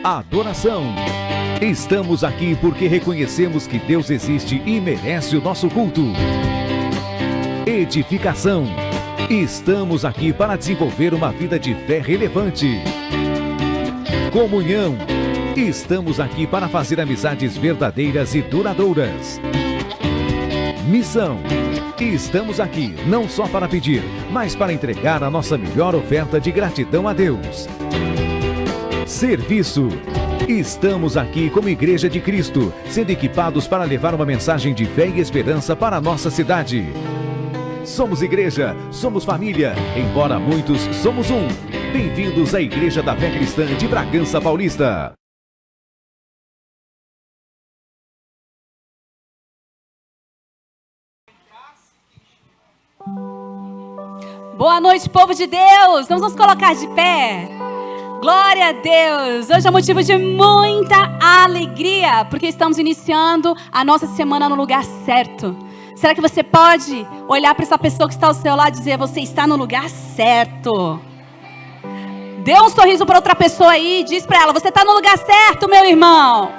Adoração. Estamos aqui porque reconhecemos que Deus existe e merece o nosso culto. Edificação. Estamos aqui para desenvolver uma vida de fé relevante. Comunhão. Estamos aqui para fazer amizades verdadeiras e duradouras. Missão. Estamos aqui não só para pedir, mas para entregar a nossa melhor oferta de gratidão a Deus. Serviço. Estamos aqui como Igreja de Cristo, sendo equipados para levar uma mensagem de fé e esperança para a nossa cidade. Somos igreja, somos família, embora muitos somos um. Bem-vindos à Igreja da Fé Cristã de Bragança Paulista. Boa noite, povo de Deus! Vamos nos colocar de pé. Glória a Deus! Hoje é motivo de muita alegria, porque estamos iniciando a nossa semana no lugar certo. Será que você pode olhar para essa pessoa que está ao seu lado e dizer: você está no lugar certo? Dê um sorriso para outra pessoa aí e diz para ela: você está no lugar certo, meu irmão.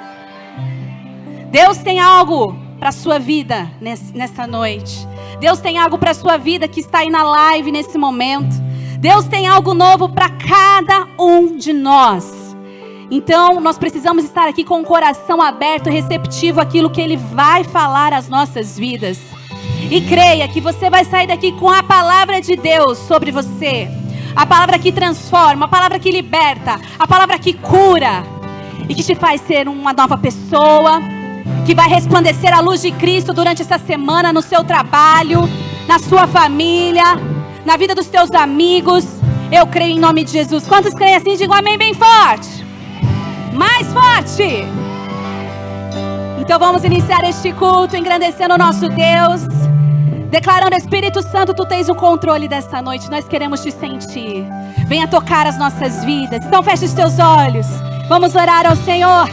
Deus tem algo para a sua vida nessa noite. Deus tem algo para a sua vida que está aí na live nesse momento. Deus tem algo novo para cada um de nós. Então, nós precisamos estar aqui com o coração aberto, receptivo àquilo que Ele vai falar às nossas vidas. E creia que você vai sair daqui com a palavra de Deus sobre você. A palavra que transforma, a palavra que liberta, a palavra que cura. E que te faz ser uma nova pessoa, que vai resplandecer a luz de Cristo durante essa semana no seu trabalho, na sua família, na vida dos teus amigos. Eu creio em nome de Jesus. Quantos creem assim? Digam amém bem forte. Mais forte. Então vamos iniciar este culto engrandecendo o nosso Deus, declarando: Espírito Santo, Tu tens o controle dessa noite. Nós queremos Te sentir. Venha tocar as nossas vidas. Então feche os teus olhos. Vamos orar ao Senhor.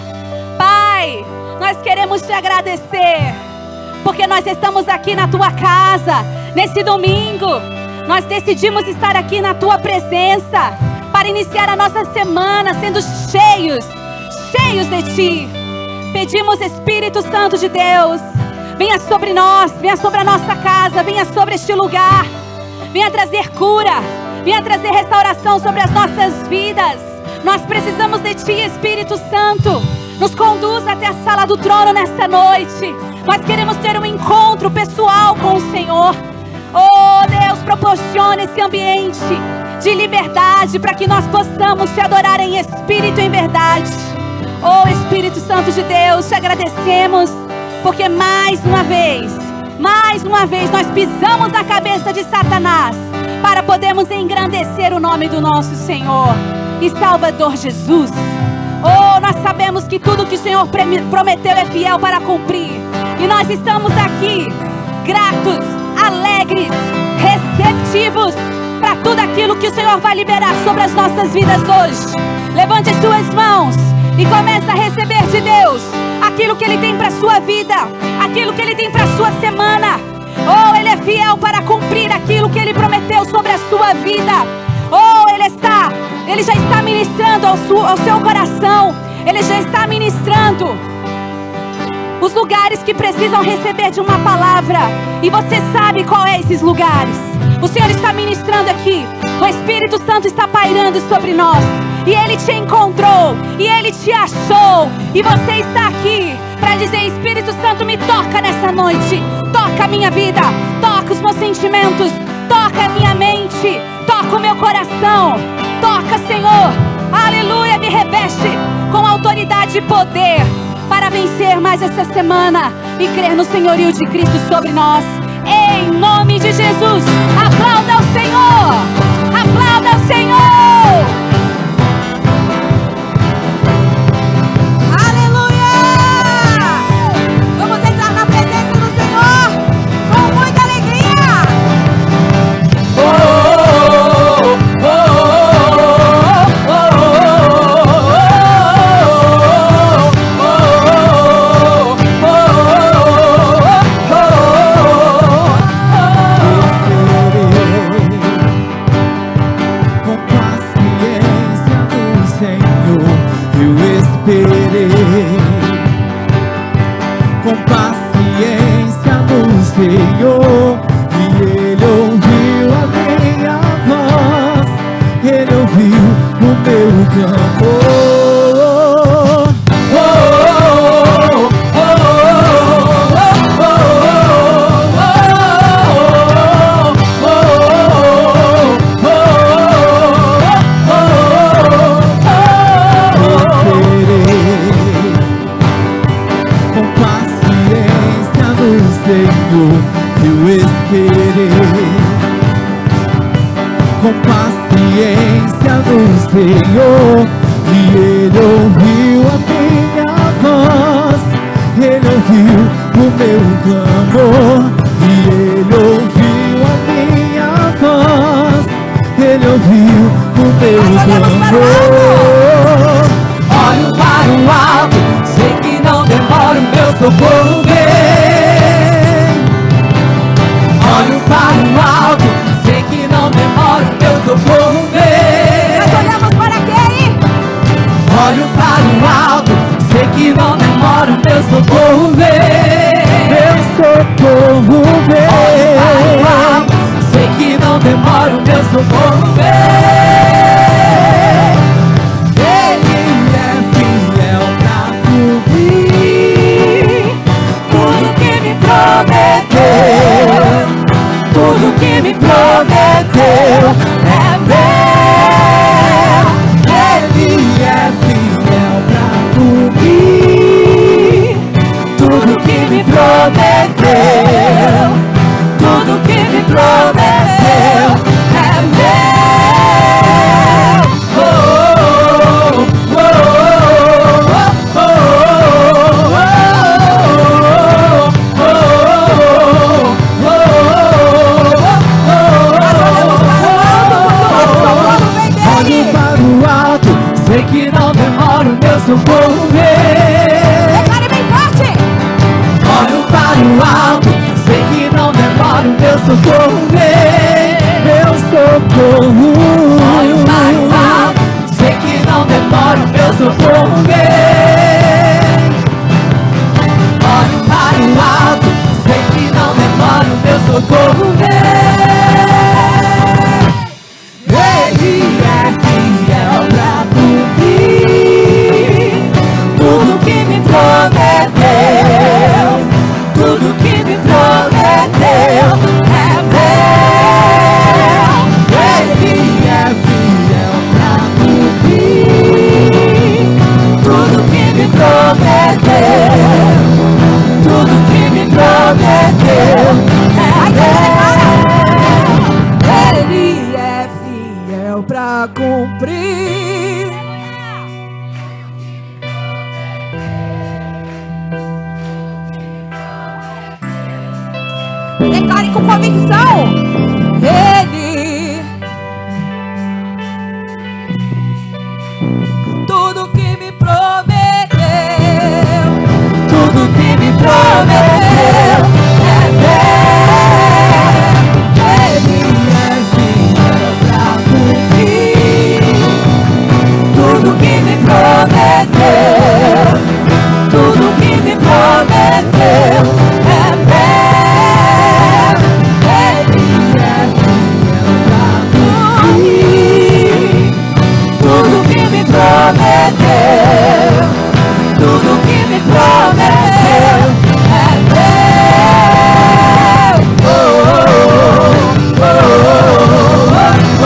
Pai, nós queremos Te agradecer, porque nós estamos aqui na Tua casa, nesse domingo. Nós decidimos estar aqui na Tua presença, para iniciar a nossa semana sendo cheios de Ti. Pedimos, Espírito Santo de Deus, venha sobre nós, venha sobre a nossa casa, venha sobre este lugar. Venha trazer cura, venha trazer restauração sobre as nossas vidas. Nós precisamos de Ti, Espírito Santo. Nos conduz até a sala do trono nessa noite. Nós queremos ter um encontro pessoal com o Senhor. Oh Deus, proporciona esse ambiente de liberdade para que nós possamos Te adorar em espírito e em verdade. Oh Espírito Santo de Deus, Te agradecemos, porque mais uma vez nós pisamos na cabeça de Satanás para podermos engrandecer o nome do nosso Senhor e Salvador Jesus. Oh, nós sabemos que tudo que o Senhor prometeu é fiel para cumprir. E nós estamos aqui, gratos, alegres, receptivos para tudo aquilo que o Senhor vai liberar sobre as nossas vidas hoje. Levante as suas mãos e comece a receber de Deus aquilo que Ele tem para a sua vida, aquilo que Ele tem para a sua semana. Oh, Ele é fiel para cumprir aquilo que Ele prometeu sobre a sua vida. Oh, Ele já está ministrando ao seu coração. Ele já está ministrando os lugares que precisam receber de uma palavra. E você sabe qual é esses lugares. O Senhor está ministrando aqui. O Espírito Santo está pairando sobre nós. E Ele te encontrou. E Ele te achou. E você está aqui para dizer: Espírito Santo, me toca nessa noite. Toca a minha vida. Toca os meus sentimentos. Toca a minha mente. Toca o meu coração. Toca, Senhor. Aleluia. Me reveste com autoridade e poder para vencer mais essa semana e crer no senhorio de Cristo sobre nós. Em nome de Jesus. Aplauda ao Senhor. Aplauda ao Senhor. Com paz com paciência no Senhor, e Ele ouviu a minha voz, Ele ouviu o meu clamor. Eu esperei com paciência no Senhor, e Ele ouviu a minha voz, Ele ouviu o meu clamor, e Ele ouviu a minha voz, Ele ouviu o meu clamor. Olho para o alto, sei que não demora, o meu socorro vem. Olho para o alto, sei que não demora, o meu socorro vem. Nós olhamos para quem? Olho para o alto, sei que não demora, o meu socorro vem. Meu socorro vem. Olho para o alto, sei que não demora, o meu socorro vem. Ele é fiel pra cumprir Tudo que me prometeu, tudo que me prometeu é meu. Ele é fiel pra cumprir Tudo que me prometeu, tudo que me prometeu é meu. Oh, oh, oh, oh, oh, oh, Olho para o alto, sei que não demora, o meu socorro vem. Declare bem forte. Olho para o alto, sei que não demora, o meu socorro vem. meu socorro. Olho para o alto, sei que não demora, o meu socorro vem. Olho para o alto, sei que não demora, o meu socorro vem. Ele é fiel pra cumprir tudo que me prometeu, tudo que me prometeu é meu. Ele é fiel pra cumprir tudo que me prometeu, tudo que me prometeu é meu. Ele é fiel pra cumprir. Declare com convicção. Ele tudo que me prometeu, tudo que me prometeu é meu. Ele é fiel pra cumprir tudo que me prometeu, tudo que me prometeu é meu. Ele é fiel pra cumprir tudo que me prometeu, tudo que me prometeu é meu. Oh, oh, oh, oh,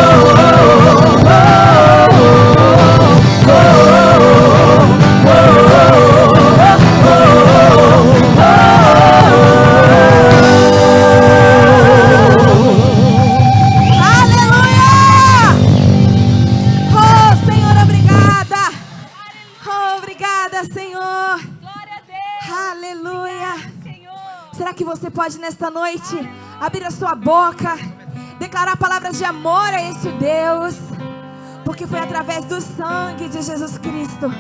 Aleluia! Oh, Senhor, obrigada. Oh, obrigada, Senhor. Glória a Deus. Aleluia. Senhor. Será que você pode nesta noite abrir a sua boca, declarar palavras de amor a este Deus? Porque foi através do sangue de Jesus Cristo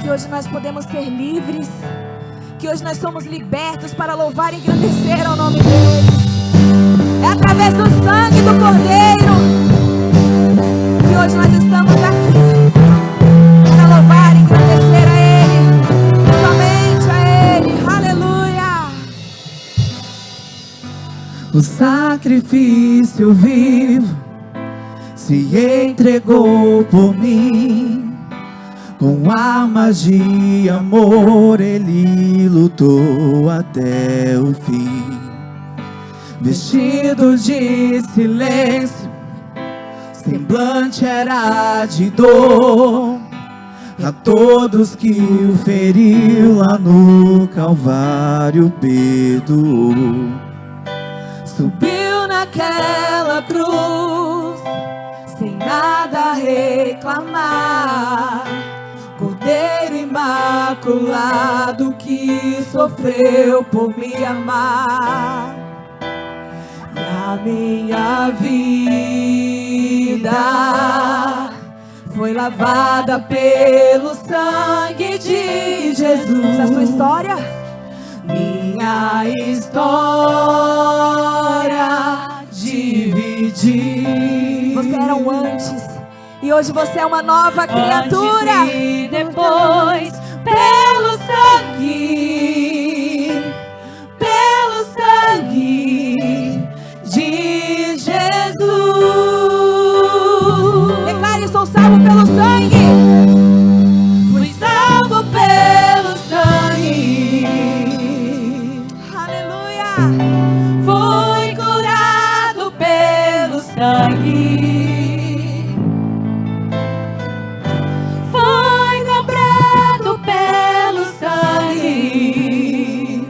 que hoje nós podemos ser livres, que hoje nós somos libertos para louvar e engrandecer ao nome dele. É através do sangue do Cordeiro que hoje nós estamos aqui para louvar e engrandecer a Ele, somente a Ele. O sacrifício vivo se entregou por mim. Com armas de amor ele lutou até o fim. Vestido de silêncio, semblante era de dor. A todos que o feriu lá no Calvário perdoou. Subiu naquela cruz, sem nada reclamar. Cordeiro imaculado que sofreu por me amar. E a minha vida foi lavada pelo sangue de Jesus. A sua história? Minha história dividir. Você era um antes e hoje você é uma nova criatura. Antes e depois, Pelo sangue de Jesus. Declare: sou salvo pelo sangue. Fui salvo pelo sangue. Aleluia. Fui curado pelo sangue. Foi comprado pelo sangue.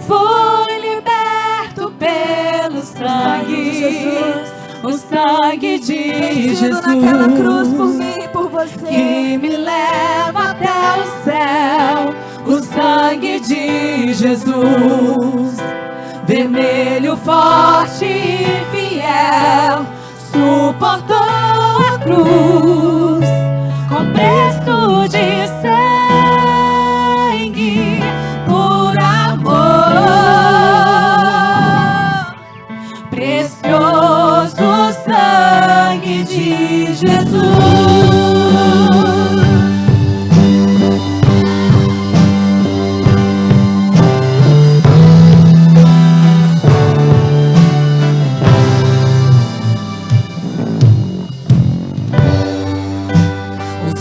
Foi liberto pelo sangue. O sangue de Jesus, Naquela cruz por mim e por você, que me leva até o céu. O sangue de Jesus, vermelho, forte e fiel, suportou a cruz com preço de sangue por amor. Precioso sangue de Jesus.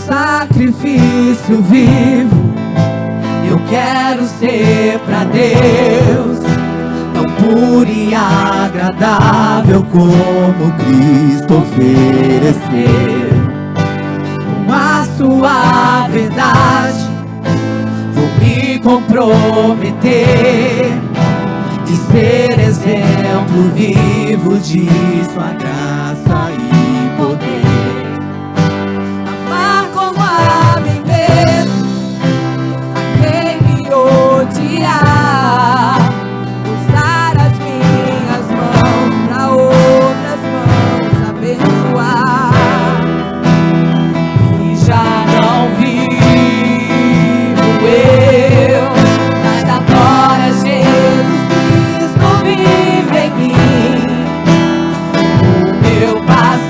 Sacrifício vivo, eu quero ser pra Deus, tão puro e agradável como Cristo ofereceu. Com a sua verdade, vou me comprometer de ser exemplo vivo de sua graça e poder. usar as minhas mãos para outras mãos abençoar. E já não vivo eu, mas agora Jesus Cristo vive em mim. O meu passado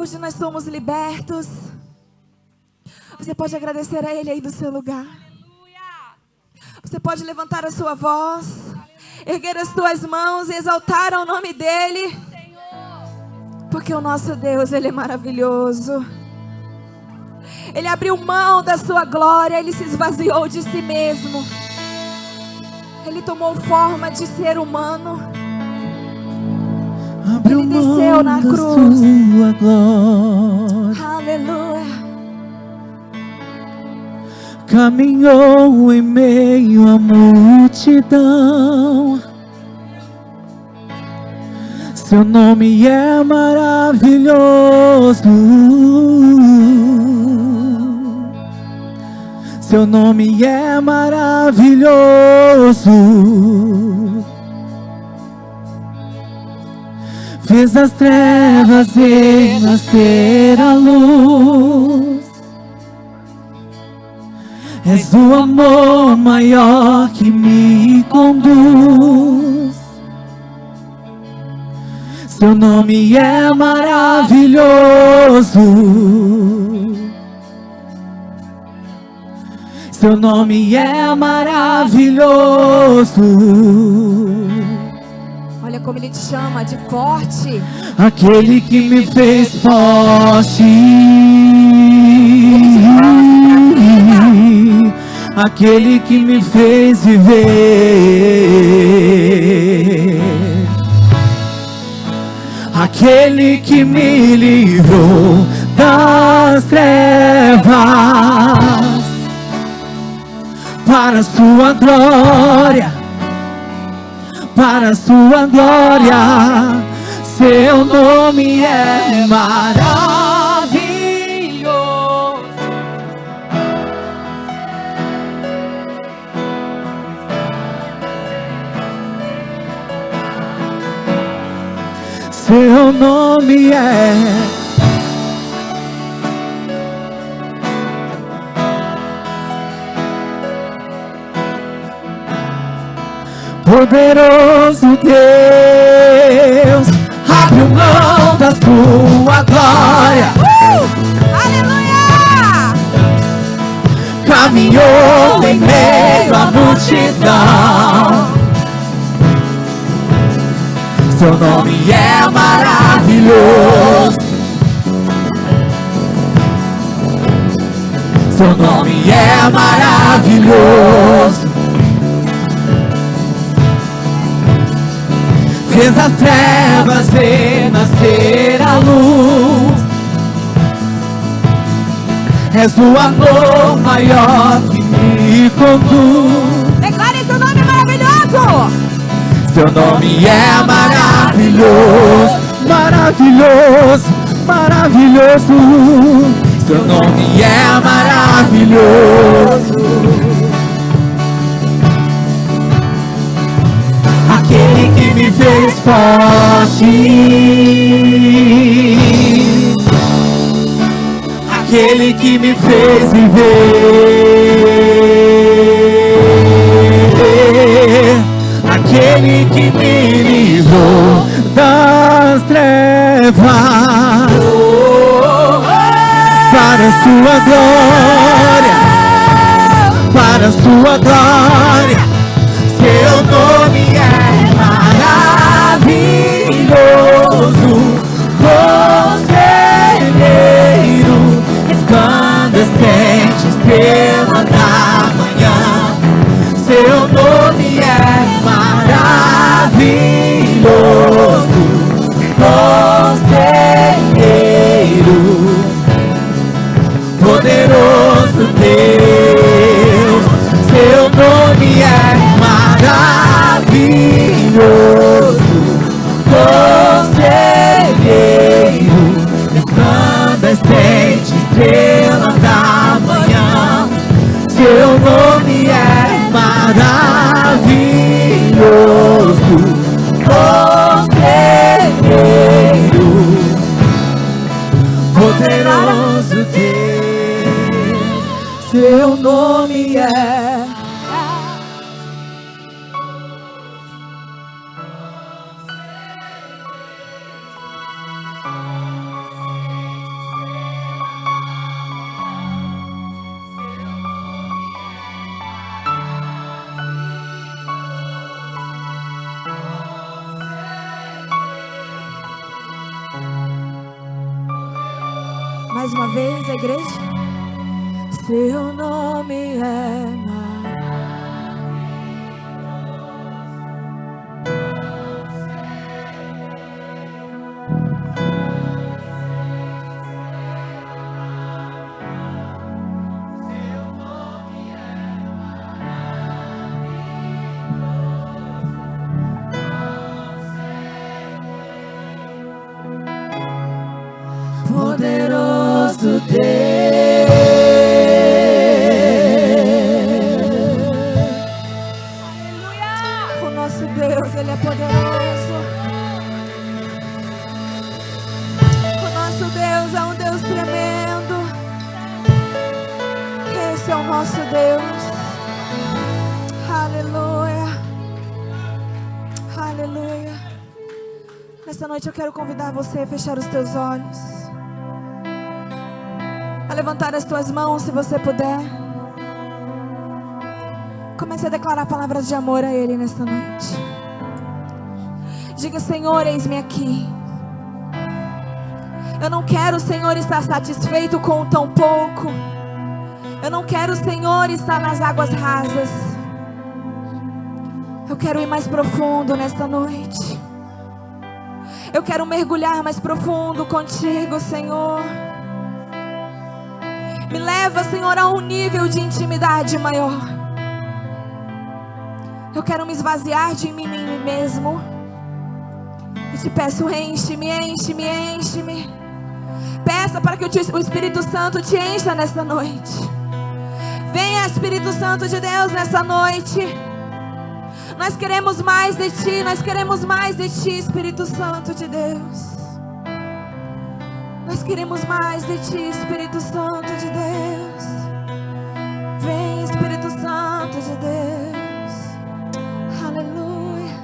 Hoje nós somos libertos. Você pode agradecer a Ele aí do seu lugar. Você pode levantar a sua voz, erguer as tuas mãos e exaltar ao nome dEle. Porque o nosso Deus, Ele é maravilhoso. Ele abriu mão da sua glória, Ele se esvaziou de si mesmo. Ele tomou forma de ser humano. Ele desceu na cruz. Sua glória. Aleluia. Caminhou em meio à multidão. Seu nome é maravilhoso. Seu nome é maravilhoso. Fez as trevas renascer a luz. És o amor maior que me conduz. Seu nome é maravilhoso. Seu nome é maravilhoso. Olha como Ele te chama de forte. Aquele que me fez forte. Aquele que me fez viver. Aquele que me livrou das trevas. Para a sua glória. Para a sua glória. Seu nome é maravilhoso. Seu nome é poderoso Deus. Abriu mão da sua glória. Aleluia! Caminhou em meio à multidão. Seu nome é maravilhoso. Seu nome é maravilhoso. Fez as trevas renascer a luz. És o amor maior que me conduz. Declare seu nome maravilhoso. Seu nome é maravilhoso, maravilhoso, maravilhoso. Seu nome é maravilhoso. Aquele que me fez forte. Aquele que me fez viver. Aquele que me livrou das trevas. Para a sua glória. Para a sua glória. Seu nome é maravilhoso. Conselheiro, resplandecente, estrela da manhã. Seu nome é maravilhoso, conselheiro, poderoso Deus. Seu nome é maravilhoso, conselheiro, resplandecente, estrela da manhã. Seu nome é maravilhoso, conselheiro, poderoso Deus. Seu nome é mais uma vez, a igreja? Seu nome é poderoso Deus. O nosso Deus, Ele é poderoso. O nosso Deus é um Deus tremendo. Esse é o nosso Deus. Aleluia. Aleluia. Nessa noite eu quero convidar você a fechar os teus olhos, a levantar as tuas mãos, se você puder. Comece a declarar palavras de amor a Ele nesta noite. Diga: Senhor, eis-me aqui. Eu não quero, Senhor, estar satisfeito com tão pouco. Eu não quero, Senhor, estar nas águas rasas. Eu quero ir mais profundo nesta noite. Eu quero mergulhar mais profundo contigo, Senhor. Me leva, Senhor, a um nível de intimidade maior. Eu quero me esvaziar de mim mesmo. E te peço, enche-me, enche-me, enche-me. Peça para que o Espírito Santo te encha nesta noite. Venha, Espírito Santo de Deus, nessa noite. Nós queremos mais de Ti, nós queremos mais de Ti, Espírito Santo de Deus. Nós queremos mais de Ti, Espírito Santo de Deus. Vem, Espírito Santo de Deus. Aleluia.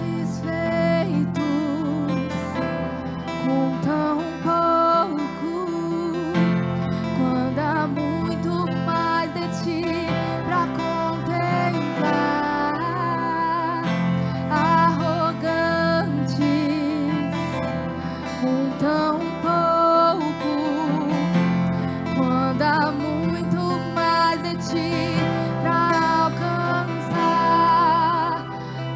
Satisfeitos com tão pouco, quando há muito mais de Ti pra contemplar. Arrogantes com tão pouco, quando há muito mais de Ti pra alcançar.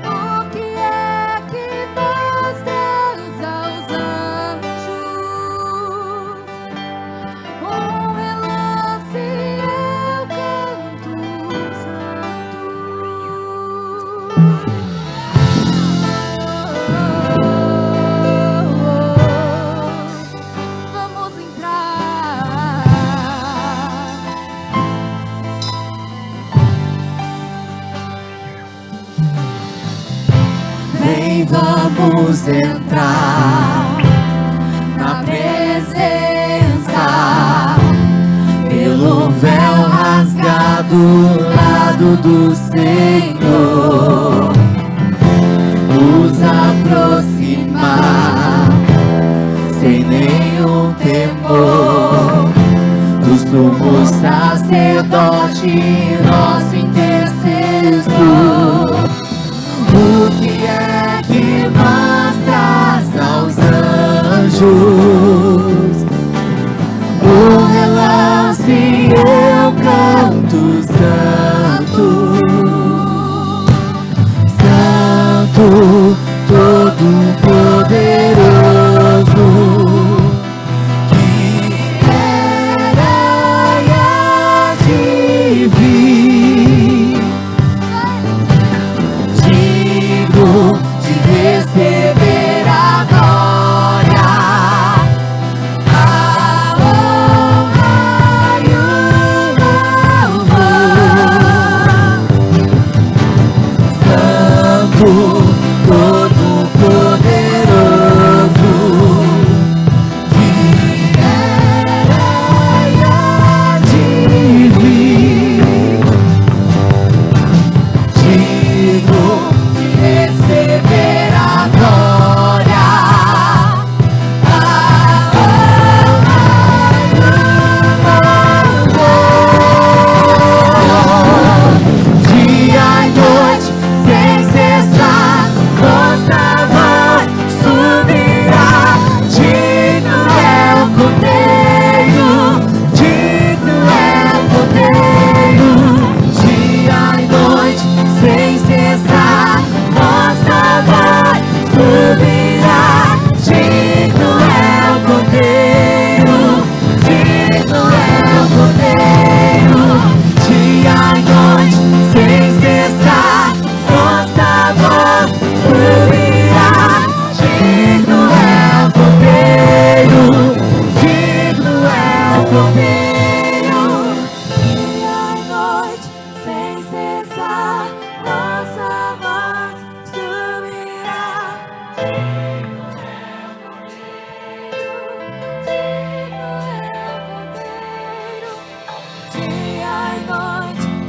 O que é que mostras aos anjos? Um relance eu canto santo. Vamos entrar. Vem, vamos entrar na presença, pelo véu rasgado, lado do Senhor. Nos aproximar sem nenhum temor do sumo sacerdote, nosso intercessor. O que é que mostras aos anjos? Um relance eu canto santo, santo, todo poderoso, que era e há de vir, digno de receber a glória, a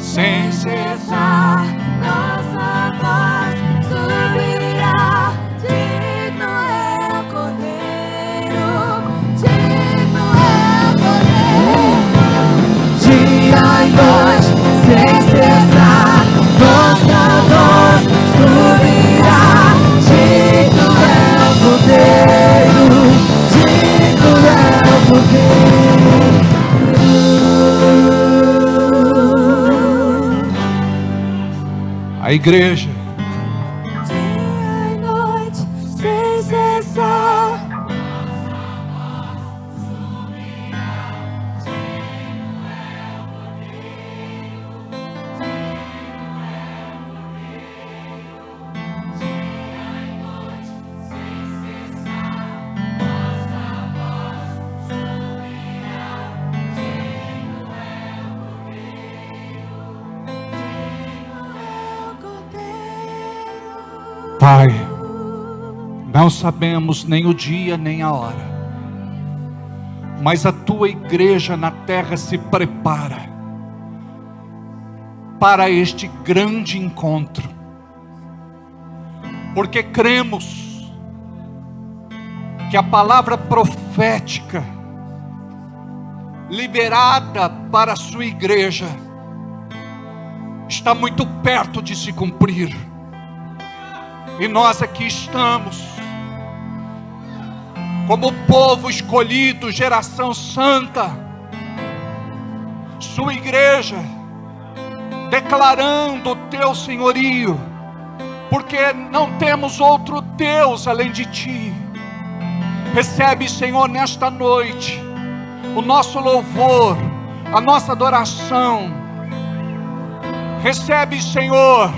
sem cessar. Nossa voz subirá. Digno é o Cordeiro, digno é o Cordeiro. Dia e noite, sem cessar, nossa voz subirá. Digno é o Cordeiro, digno é o Cordeiro. A igreja Dia e noite, sem cessar. Pai, não sabemos nem o dia nem a hora, mas a tua igreja na terra se prepara para este grande encontro, porque cremos que a palavra profética liberada para a sua igreja está muito perto de se cumprir. E nós aqui estamos, como povo escolhido, geração santa, sua igreja, declarando o teu senhorio, porque não temos outro Deus além de ti. Recebe, Senhor, nesta noite, o nosso louvor, a nossa adoração. Recebe, Senhor.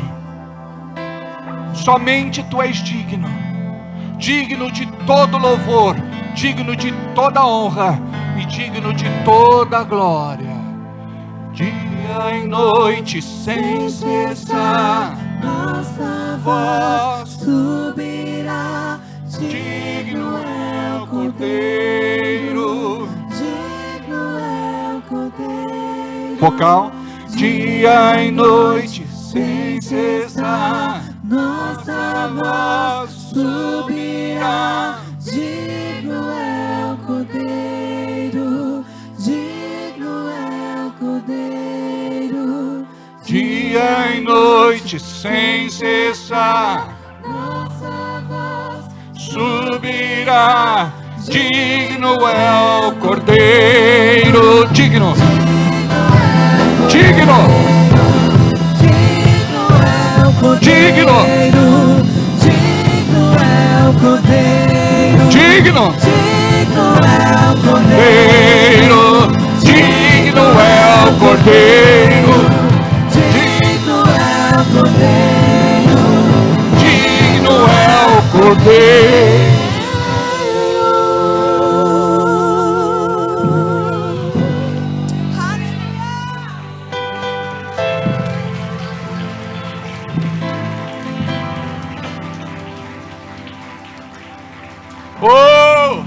Somente tu és digno, digno de todo louvor, digno de toda honra e digno de toda glória. Dia e noite sem cessar, Nossa voz subirá. digno é o Cordeiro. Digno é o Cordeiro. Vocal. Dia e noite sem cessar, Nossa voz subirá. Digno é o Cordeiro, digno é o Cordeiro. dia e noite sem cessar, Nossa voz subirá. Digno é o Cordeiro, digno, digno, digno, digno é o Cordeiro, digno, digno é o Cordeiro, digno é o Cordeiro, digno é o Cordeiro, digno é o Cordeiro. Oh!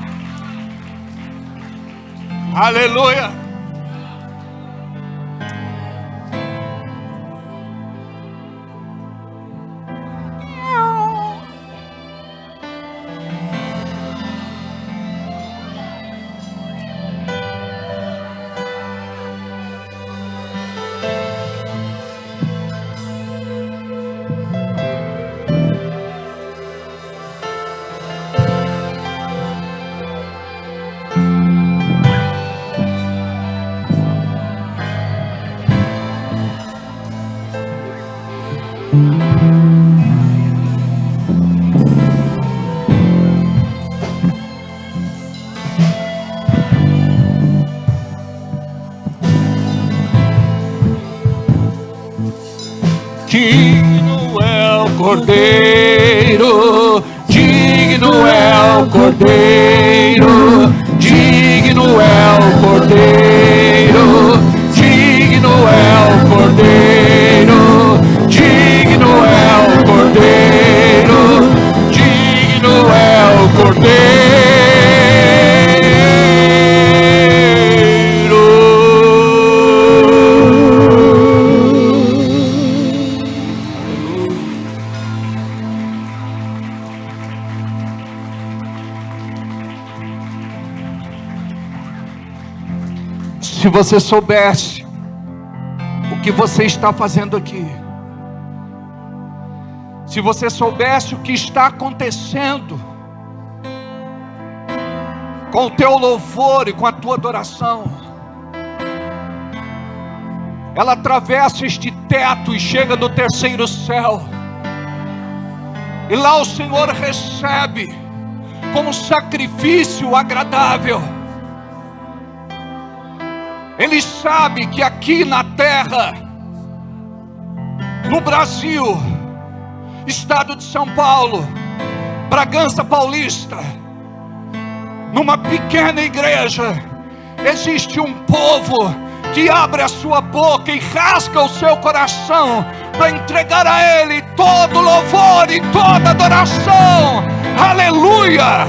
Aleluia! Digno é o Cordeiro, digno é o Cordeiro, digno é o Cordeiro, digno é o Cordeiro, digno é o Cordeiro, digno é o Cordeiro. Se você soubesse o que você está fazendo aqui, se você soubesse o que está acontecendo com o teu louvor e com a tua adoração, ela atravessa este teto e chega no terceiro céu, e lá o Senhor recebe como sacrifício agradável. Ele sabe que aqui na terra, no Brasil, estado de São Paulo, Bragança Paulista, numa pequena igreja, existe um povo que abre a sua boca e rasga o seu coração para entregar a Ele todo louvor e toda adoração. Aleluia!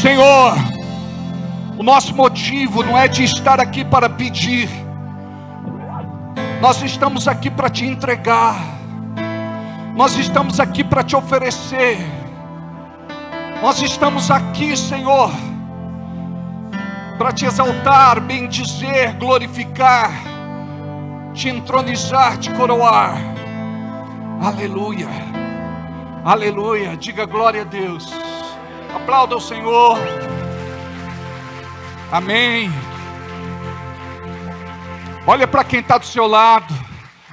Senhor, o nosso motivo não é de estar aqui para pedir, nós estamos aqui para te entregar, nós estamos aqui para te oferecer, nós estamos aqui, Senhor, para te exaltar, bendizer, glorificar, te entronizar, te coroar. Aleluia, aleluia, diga glória a Deus. Aplauda o Senhor. Amém. Olha para quem está do seu lado,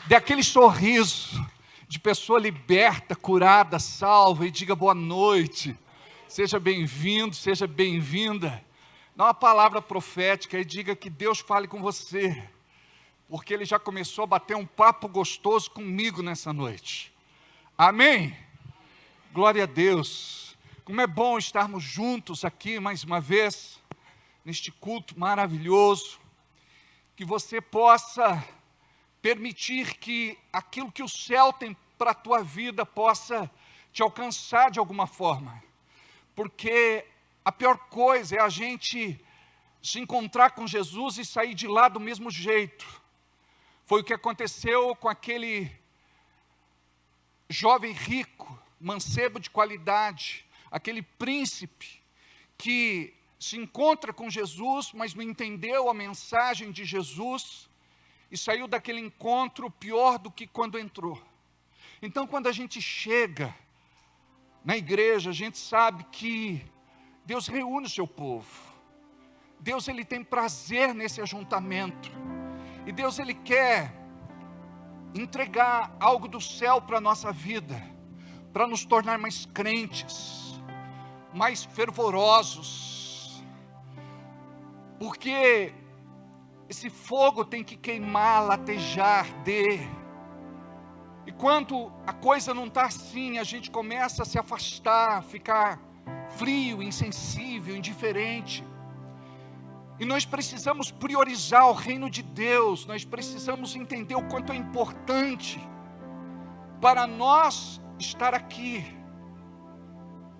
dê aquele sorriso de pessoa liberta, curada, salva, e diga boa noite. Seja bem-vindo, seja bem-vinda. Dá uma palavra profética e diga que Deus fale com você, porque Ele já começou a bater um papo gostoso comigo nessa noite. Amém? Glória a Deus. Como é bom estarmos juntos aqui mais uma vez, neste culto maravilhoso, que você possa permitir que aquilo que o céu tem para a tua vida possa te alcançar de alguma forma, porque a pior coisa é a gente se encontrar com Jesus e sair de lá do mesmo jeito. Foi o que aconteceu com aquele jovem rico, mancebo de qualidade, aquele príncipe que se encontra com Jesus, mas não entendeu a mensagem de Jesus e saiu daquele encontro pior do que quando entrou. Então, quando a gente chega na igreja, a gente sabe que Deus reúne o seu povo. Deus, Ele tem prazer nesse ajuntamento. E Deus, Ele quer entregar algo do céu para a nossa vida, para nos tornar mais crentes, mais fervorosos, porque esse fogo tem que queimar, latejar, arder, e quando a coisa não está assim, a gente começa a se afastar, ficar frio, insensível, indiferente, e nós precisamos priorizar o reino de Deus, nós precisamos entender o quanto é importante para nós estar aqui,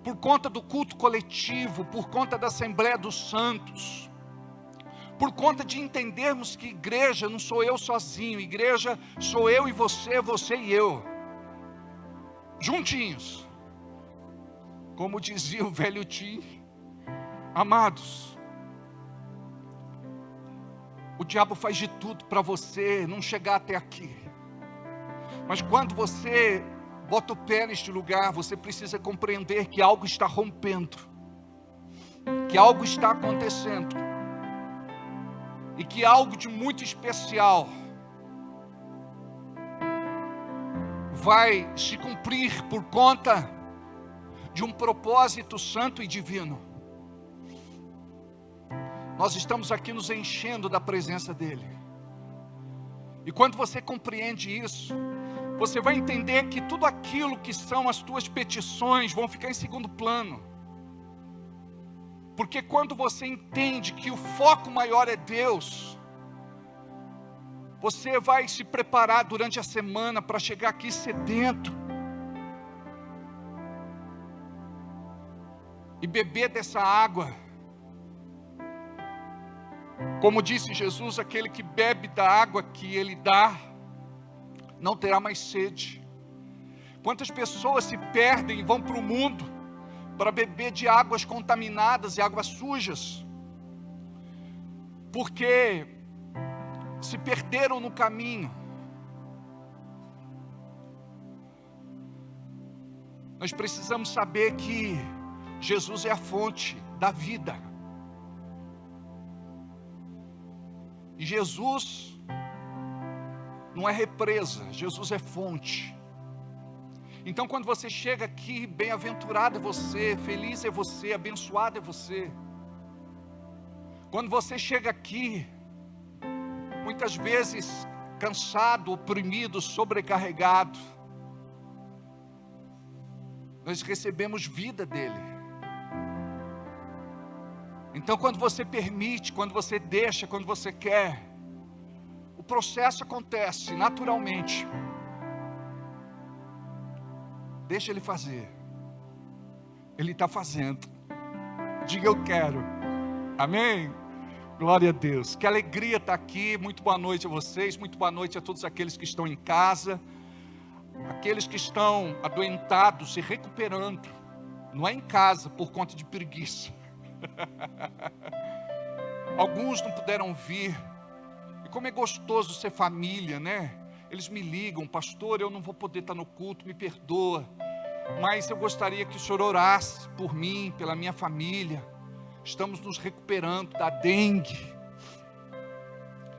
por conta do culto coletivo, por conta da Assembleia dos Santos, por conta de entendermos que igreja não sou eu sozinho, igreja sou eu e você, você e eu, juntinhos, como dizia o velho Tim. Amados, o diabo faz de tudo para você não chegar até aqui, mas quando você bota o pé neste lugar, você precisa compreender que algo está rompendo, que algo está acontecendo, e que algo de muito especial vai se cumprir por conta de um propósito santo e divino. Nós estamos aqui nos enchendo da presença dEle, e quando você compreende isso, você vai entender que tudo aquilo que são as tuas petições vão ficar em segundo plano. Porque quando você entende que o foco maior é Deus, você vai se preparar durante a semana para chegar aqui sedento e beber dessa água. Como disse Jesus, aquele que bebe da água que Ele dá, não terá mais sede. Quantas pessoas se perdem e vão para o mundo, para beber de águas contaminadas e águas sujas, porque se perderam no caminho. Nós precisamos saber que Jesus é a fonte da vida. E Jesus não é represa, Jesus é fonte. Então quando você chega aqui, bem-aventurado é você, feliz é você, abençoado é você. Quando você chega aqui, muitas vezes cansado, oprimido, sobrecarregado, nós recebemos vida dele. Então quando você permite, quando você deixa, quando você quer, o processo acontece naturalmente. Deixa ele fazer. Ele está fazendo. Diga eu quero. Amém? Glória a Deus. Que alegria estar aqui. Muito boa noite a vocês. Muito boa noite a todos aqueles que estão em casa. Aqueles que estão adoentados, se recuperando. Não é em casa por conta de preguiça. Alguns não puderam vir. E como é gostoso ser família, né? Eles me ligam, pastor, eu não vou poder estar no culto, me perdoa, mas eu gostaria que o senhor orasse por mim, pela minha família. Estamos nos recuperando da dengue.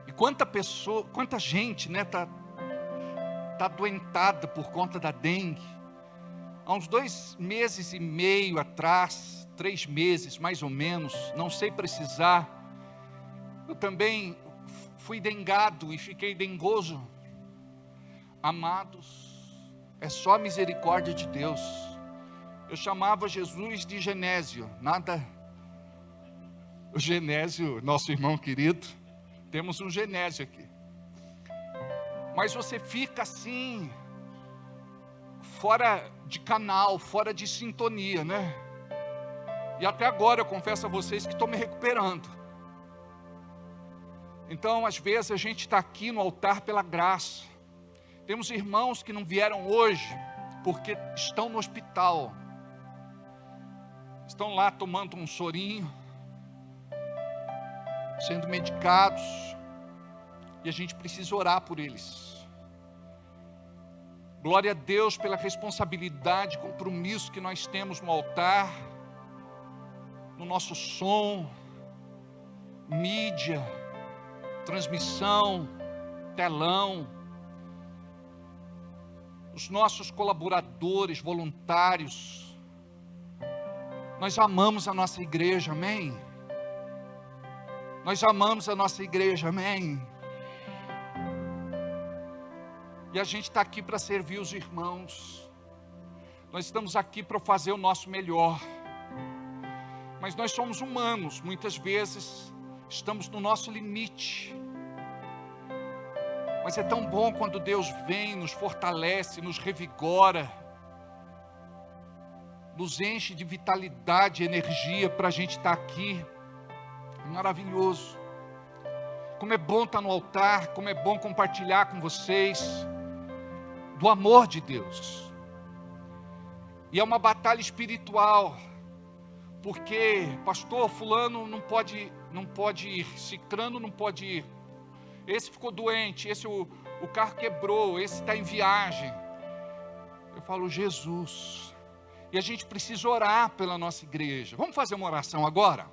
E quanta gente, né, tá adoentada por conta da dengue. Há uns 2 meses e meio atrás, 3 meses mais ou menos, não sei precisar, eu também fui dengado e fiquei dengoso. Amados, é só a misericórdia de Deus. Eu chamava Jesus de Genésio, nada. O Genésio, nosso irmão querido, temos um Genésio aqui. Mas você fica assim, fora de canal, fora de sintonia, né? E até agora eu confesso a vocês que estou me recuperando. Então, às vezes a gente está aqui no altar pela graça. Temos irmãos que não vieram hoje porque estão no hospital. Estão lá tomando um sorinho, sendo medicados, e a gente precisa orar por eles. Glória a Deus pela responsabilidade, compromisso que nós temos no altar, no nosso som, mídia, transmissão, telão. Os nossos colaboradores, voluntários. Nós amamos a nossa igreja, amém? Nós amamos a nossa igreja, amém? E a gente está aqui para servir os irmãos. Nós estamos aqui para fazer o nosso melhor. Mas nós somos humanos, muitas vezes estamos no nosso limite. Mas é tão bom quando Deus vem, nos fortalece, nos revigora, nos enche de vitalidade e energia para a gente estar aqui. É maravilhoso. Como é bom estar no altar, como é bom compartilhar com vocês do amor de Deus. E é uma batalha espiritual, porque pastor fulano não pode ir, cicrano não pode ir, esse ficou doente, esse o carro quebrou, esse está em viagem. Eu falo, Jesus, e a gente precisa orar pela nossa igreja. Vamos fazer uma oração agora?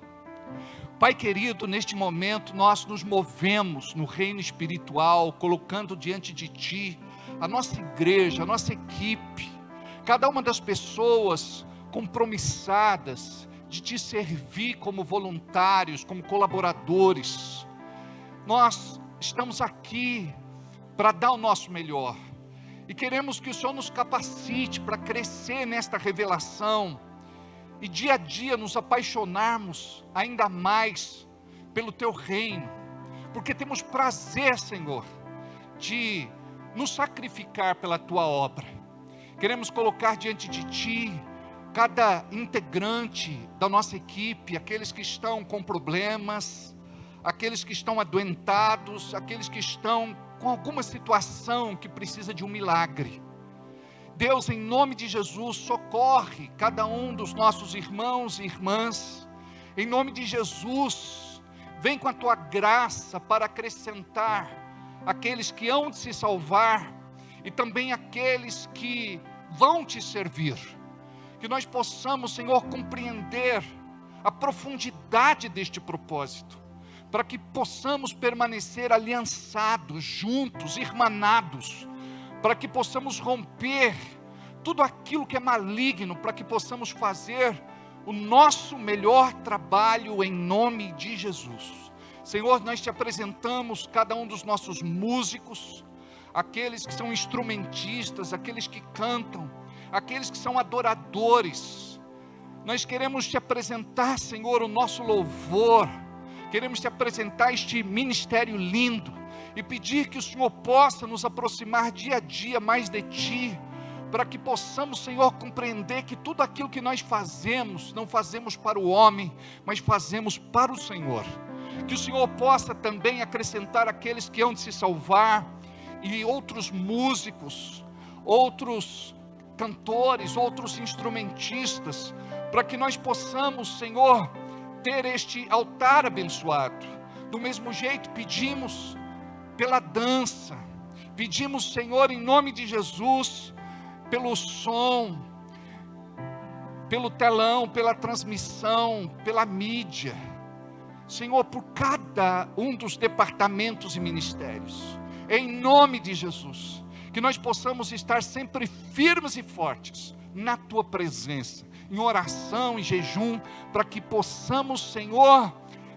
Pai querido, neste momento nós nos movemos no reino espiritual, colocando diante de Ti a nossa igreja, a nossa equipe, cada uma das pessoas compromissadas de Te servir como voluntários, como colaboradores. Nós estamos aqui para dar o nosso melhor e queremos que o Senhor nos capacite para crescer nesta revelação e dia a dia nos apaixonarmos ainda mais pelo Teu reino, porque temos prazer, Senhor, de nos sacrificar pela Tua obra. Queremos colocar diante de Ti cada integrante da nossa equipe, aqueles que estão com problemas, aqueles que estão adoentados, aqueles que estão com alguma situação que precisa de um milagre. Deus, em nome de Jesus, socorre cada um dos nossos irmãos e irmãs. Em nome de Jesus, vem com a tua graça para acrescentar aqueles que hão de se salvar e também aqueles que vão te servir. Que nós possamos, Senhor, compreender a profundidade deste propósito, para que possamos permanecer aliançados, juntos, irmanados, para que possamos romper tudo aquilo que é maligno, para que possamos fazer o nosso melhor trabalho em nome de Jesus. Senhor, nós te apresentamos cada um dos nossos músicos, aqueles que são instrumentistas, aqueles que cantam, aqueles que são adoradores. Nós queremos te apresentar, Senhor, o nosso louvor, queremos te apresentar este ministério lindo, e pedir que o Senhor possa nos aproximar dia a dia mais de Ti, para que possamos, Senhor, compreender que tudo aquilo que nós fazemos, não fazemos para o homem, mas fazemos para o Senhor. Que o Senhor possa também acrescentar aqueles que hão de se salvar, e outros músicos, outros cantores, outros instrumentistas, para que nós possamos, Senhor, ter este altar abençoado. Do mesmo jeito pedimos pela dança, pedimos, Senhor, em nome de Jesus, pelo som, pelo telão, pela transmissão, pela mídia, Senhor, por cada um dos departamentos e ministérios, em nome de Jesus, que nós possamos estar sempre firmes e fortes na Tua presença, em oração e jejum, para que possamos, Senhor,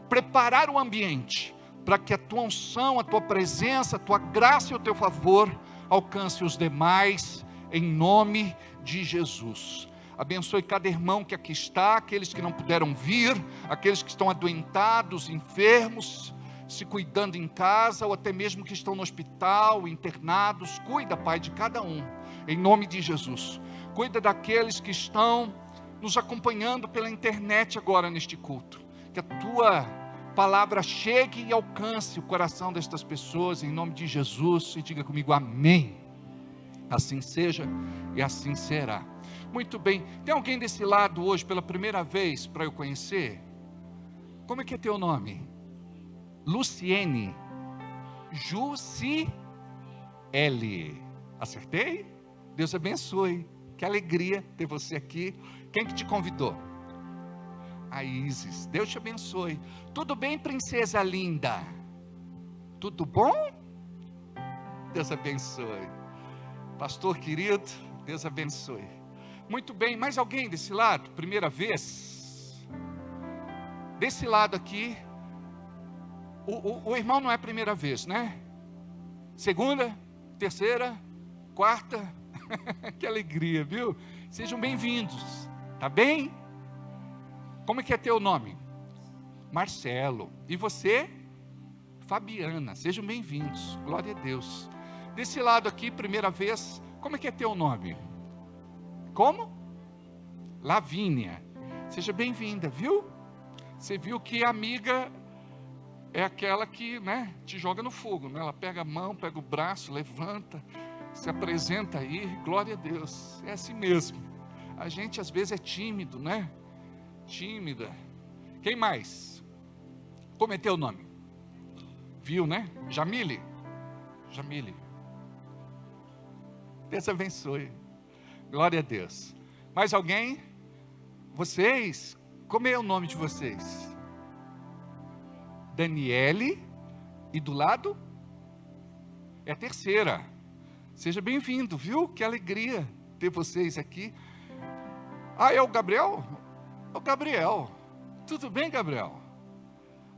preparar o ambiente, para que a Tua unção, a Tua presença, a Tua graça e o Teu favor alcance os demais, em nome de Jesus. Abençoe cada irmão que aqui está, aqueles que não puderam vir, aqueles que estão adoentados, enfermos, se cuidando em casa, ou até mesmo que estão no hospital, internados. Cuida, Pai, de cada um, em nome de Jesus. Cuida daqueles que estão nos acompanhando pela internet agora neste culto. Que a Tua palavra chegue e alcance o coração destas pessoas, em nome de Jesus, e diga comigo amém. Assim seja e assim será. Muito bem, tem alguém desse lado hoje pela primeira vez para eu conhecer? Como é que é teu nome? Luciene Jussiele. Acertei? Deus abençoe, que alegria ter você aqui. Quem que te convidou? A Isis. Deus te abençoe. Tudo bem, princesa linda? Tudo bom? Deus abençoe. Pastor querido, Deus abençoe. Muito bem, mais alguém desse lado? Primeira vez? Desse lado aqui, o irmão não é a primeira vez, né? Segunda, terceira, quarta. Que alegria, viu? Sejam bem-vindos, tá bem? Como é que é teu nome? Marcelo. E você? Fabiana. Sejam bem-vindos, glória a Deus. Desse lado aqui, primeira vez, como é que é teu nome? Como? Lavínia. Seja bem-vinda, viu? Você viu que a amiga é aquela que, né, te joga no fogo, né? Ela pega a mão, pega o braço, levanta, se apresenta aí, glória a Deus. É assim mesmo. A gente às vezes é tímido, né? Tímida. Quem mais? Como é teu nome? Viu, né? Jamile. Jamile. Deus abençoe. Glória a Deus. Mais alguém? Vocês? Como é o nome de vocês? Daniele. E do lado? É a terceira. Seja bem-vindo, viu? Que alegria ter vocês aqui. Ah, é o Gabriel? O Gabriel. Tudo bem, Gabriel?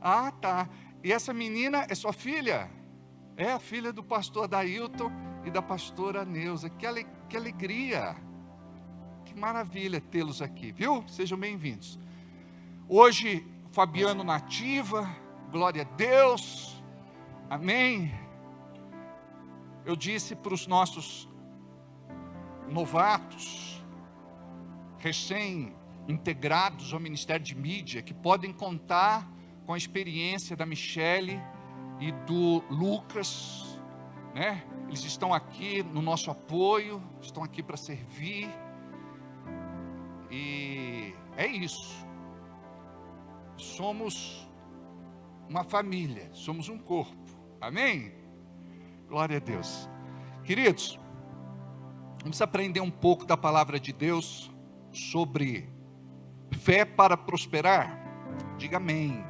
Ah, tá. E essa menina é sua filha? É a filha do pastor Dailton e da pastora Neuza. Que alegria. Que maravilha tê-los aqui, viu? Sejam bem-vindos. Hoje, Fabiano nativa. Glória a Deus. Amém. Eu disse para os novatos, recém-integrados ao Ministério de Mídia, que podem contar com a experiência da Michele e do Lucas, né? Eles estão aqui no nosso apoio, estão aqui para servir. E é isso. Somos uma família, somos um corpo. Amém? Glória a Deus. Queridos, vamos aprender um pouco da palavra de Deus sobre fé para prosperar. Diga amém.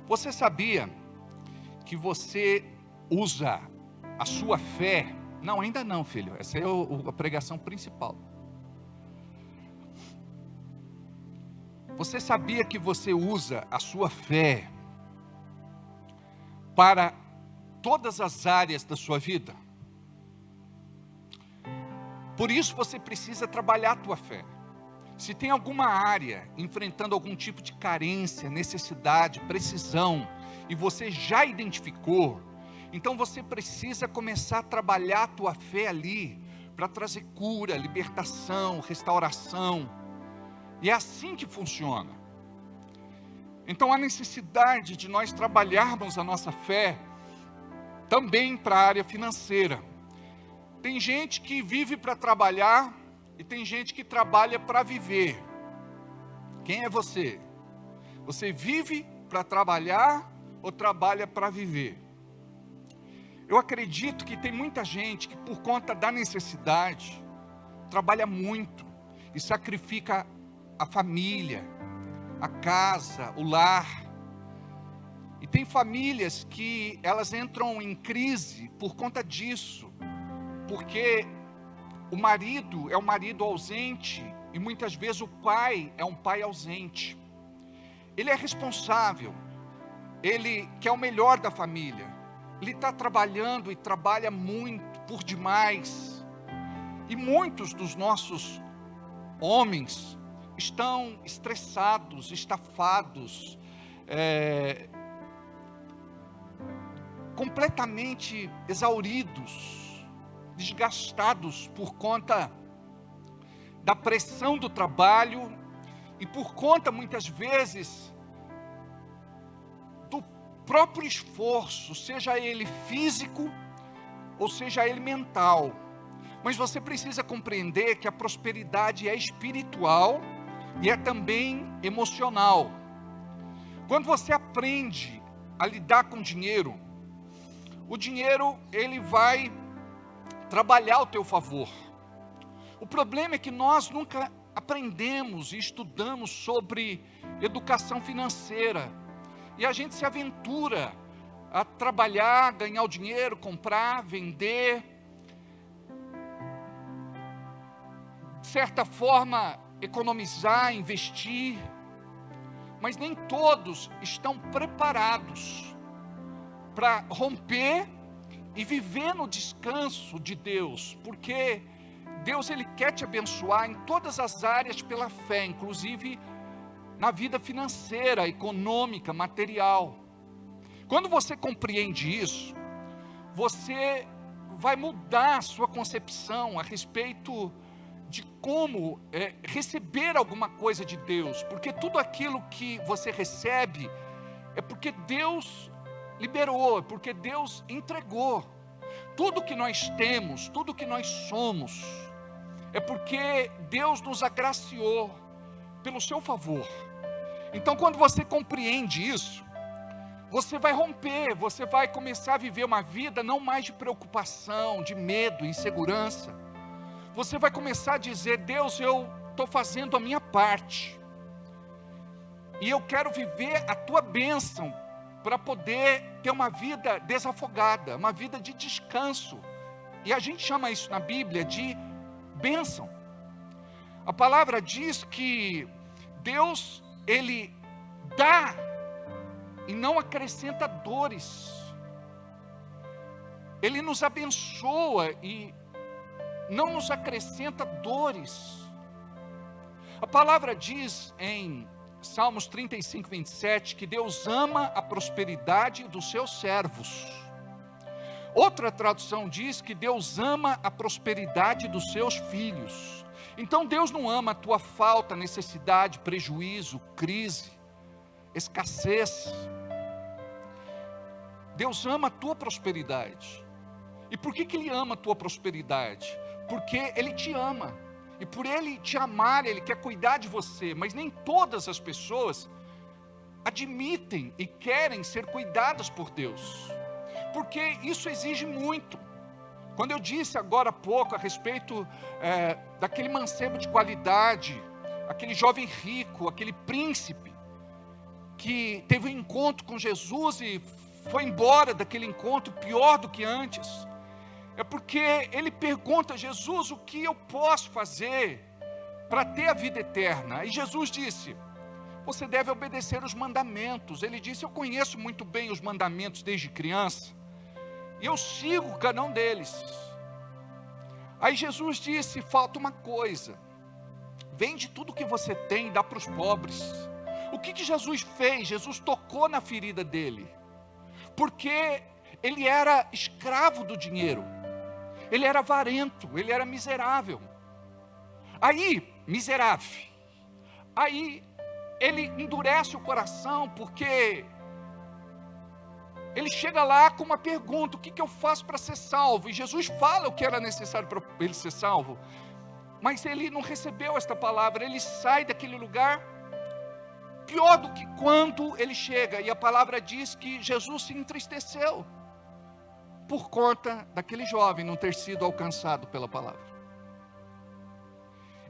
Você sabia que você usa a sua fé? Não, ainda não, filho. Essa é a pregação principal. Você sabia que você usa a sua fé para todas as áreas da sua vida? Por isso você precisa trabalhar a tua fé. Se tem alguma área enfrentando algum tipo de carência, necessidade, precisão, e você já identificou, então você precisa começar a trabalhar a tua fé ali, para trazer cura, libertação, restauração. E é assim que funciona. Então há necessidade de nós trabalharmos a nossa fé também para a área financeira. Tem gente que vive para trabalhar e tem gente que trabalha para viver. Quem é você? Você vive para trabalhar ou trabalha para viver? Eu acredito que tem muita gente que, por conta da necessidade, trabalha muito e sacrifica a família, a casa, o lar. E tem famílias que elas entram em crise por conta disso, porque o marido é um marido ausente e muitas vezes o pai é um pai ausente. Ele é responsável, ele quer o melhor da família, ele está trabalhando e trabalha muito, por demais. E muitos dos nossos homens estão estressados, estafados, completamente exauridos, desgastados por conta da pressão do trabalho e por conta, muitas vezes, do próprio esforço, seja ele físico ou seja ele mental. Mas você precisa compreender que a prosperidade é espiritual e é também emocional. Quando você aprende a lidar com dinheiro, o dinheiro ele vai trabalhar ao teu favor. O problema é que nós nunca aprendemos e estudamos sobre educação financeira. E a gente se aventura a trabalhar, ganhar o dinheiro, comprar, vender. De certa forma, economizar, investir. Mas nem todos estão preparados para romper e viver no descanso de Deus, porque Deus ele quer te abençoar em todas as áreas pela fé, inclusive na vida financeira, econômica, material. Quando você compreende isso, você vai mudar a sua concepção a respeito de como receber alguma coisa de Deus, porque tudo aquilo que você recebe é porque Deus liberou, porque Deus entregou. Tudo que nós temos, tudo que nós somos, é porque Deus nos agraciou pelo seu favor. Então quando você compreende isso, você vai romper, você vai começar a viver uma vida não mais de preocupação, de medo, insegurança. Você vai começar a dizer: Deus, eu estou fazendo a minha parte, e eu quero viver a tua bênção, para poder ter uma vida desafogada, uma vida de descanso. E a gente chama isso na Bíblia de bênção. A palavra diz que Deus, ele dá e não acrescenta dores. Ele nos abençoa e não nos acrescenta dores. A palavra diz em Salmos 35, 27, que Deus ama a prosperidade dos seus servos. Outra tradução diz que Deus ama a prosperidade dos seus filhos. Então Deus não ama a tua falta, necessidade, prejuízo, crise, escassez. Deus ama a tua prosperidade. E por que Ele ama a tua prosperidade? Porque Ele te ama. E por Ele te amar, Ele quer cuidar de você. Mas nem todas as pessoas admitem e querem ser cuidadas por Deus. Porque isso exige muito. Quando eu disse agora há pouco a respeito daquele mancebo de qualidade, aquele jovem rico, aquele príncipe, que teve um encontro com Jesus e foi embora daquele encontro pior do que antes, é porque ele pergunta a Jesus: o que eu posso fazer para ter a vida eterna? E Jesus disse: você deve obedecer os mandamentos. Ele disse: eu conheço muito bem os mandamentos desde criança, e eu sigo cada um deles. Aí Jesus disse: falta uma coisa, vende tudo que você tem e dá para os pobres. O que Jesus fez? Jesus tocou na ferida dele, porque ele era escravo do dinheiro, ele era avarento, ele era miserável. Aí ele endurece o coração, porque ele chega lá com uma pergunta: o que eu faço para ser salvo? E Jesus fala o que era necessário para ele ser salvo, mas ele não recebeu esta palavra. Ele sai daquele lugar pior do que quando ele chega, e a palavra diz que Jesus se entristeceu por conta daquele jovem não ter sido alcançado pela palavra.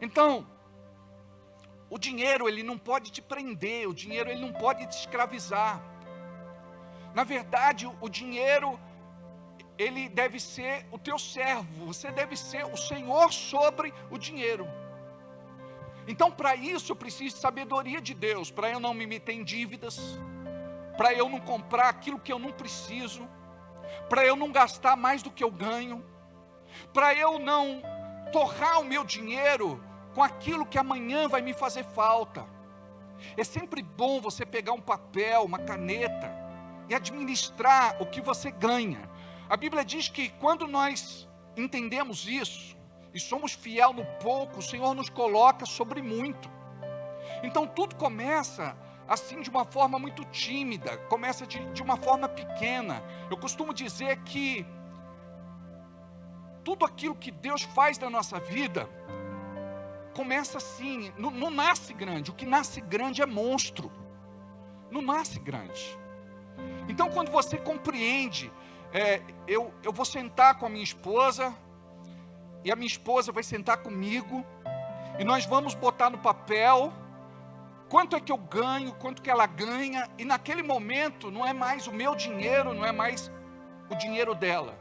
Então, o dinheiro, ele não pode te prender, o dinheiro, ele não pode te escravizar. Na verdade, o dinheiro, ele deve ser o teu servo, você deve ser o senhor sobre o dinheiro. Então, para isso, eu preciso de sabedoria de Deus, para eu não me meter em dívidas, para eu não comprar aquilo que eu não preciso, para eu não gastar mais do que eu ganho, para eu não torrar o meu dinheiro com aquilo que amanhã vai me fazer falta. É sempre bom você pegar um papel, uma caneta e administrar o que você ganha. A Bíblia diz que quando nós entendemos isso e somos fiel no pouco, o Senhor nos coloca sobre muito. Então tudo começa assim de uma forma muito tímida, começa de uma forma pequena. Eu costumo dizer que tudo aquilo que Deus faz na nossa vida começa assim, não nasce grande. O que nasce grande é monstro, não nasce grande. Então quando você compreende, eu vou sentar com a minha esposa, e a minha esposa vai sentar comigo, e nós vamos botar no papel quanto é que eu ganho, quanto que ela ganha, e naquele momento não é mais o meu dinheiro, não é mais o dinheiro dela.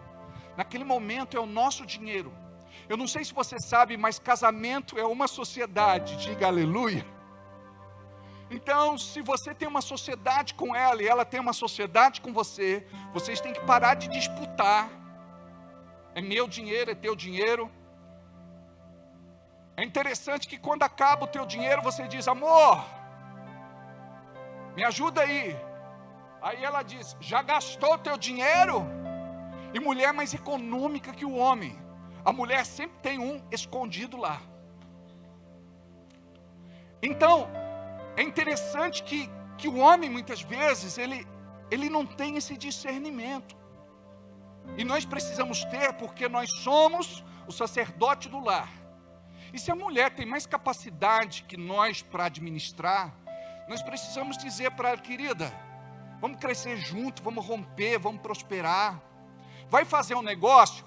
Naquele momento é o nosso dinheiro. Eu não sei se você sabe, mas casamento é uma sociedade, diga aleluia. Então, se você tem uma sociedade com ela, e ela tem uma sociedade com você, vocês têm que parar de disputar. É meu dinheiro, é teu dinheiro. É interessante que quando acaba o teu dinheiro, você diz: amor, me ajuda aí. Aí ela diz: já gastou o teu dinheiro? E mulher é mais econômica que o homem. A mulher sempre tem um escondido lá. Então, é interessante que o homem muitas vezes, ele não tem esse discernimento. E nós precisamos ter, porque nós somos o sacerdote do lar. E se a mulher tem mais capacidade que nós para administrar, nós precisamos dizer para ela: querida, vamos crescer junto, vamos romper, vamos prosperar. Vai fazer um negócio?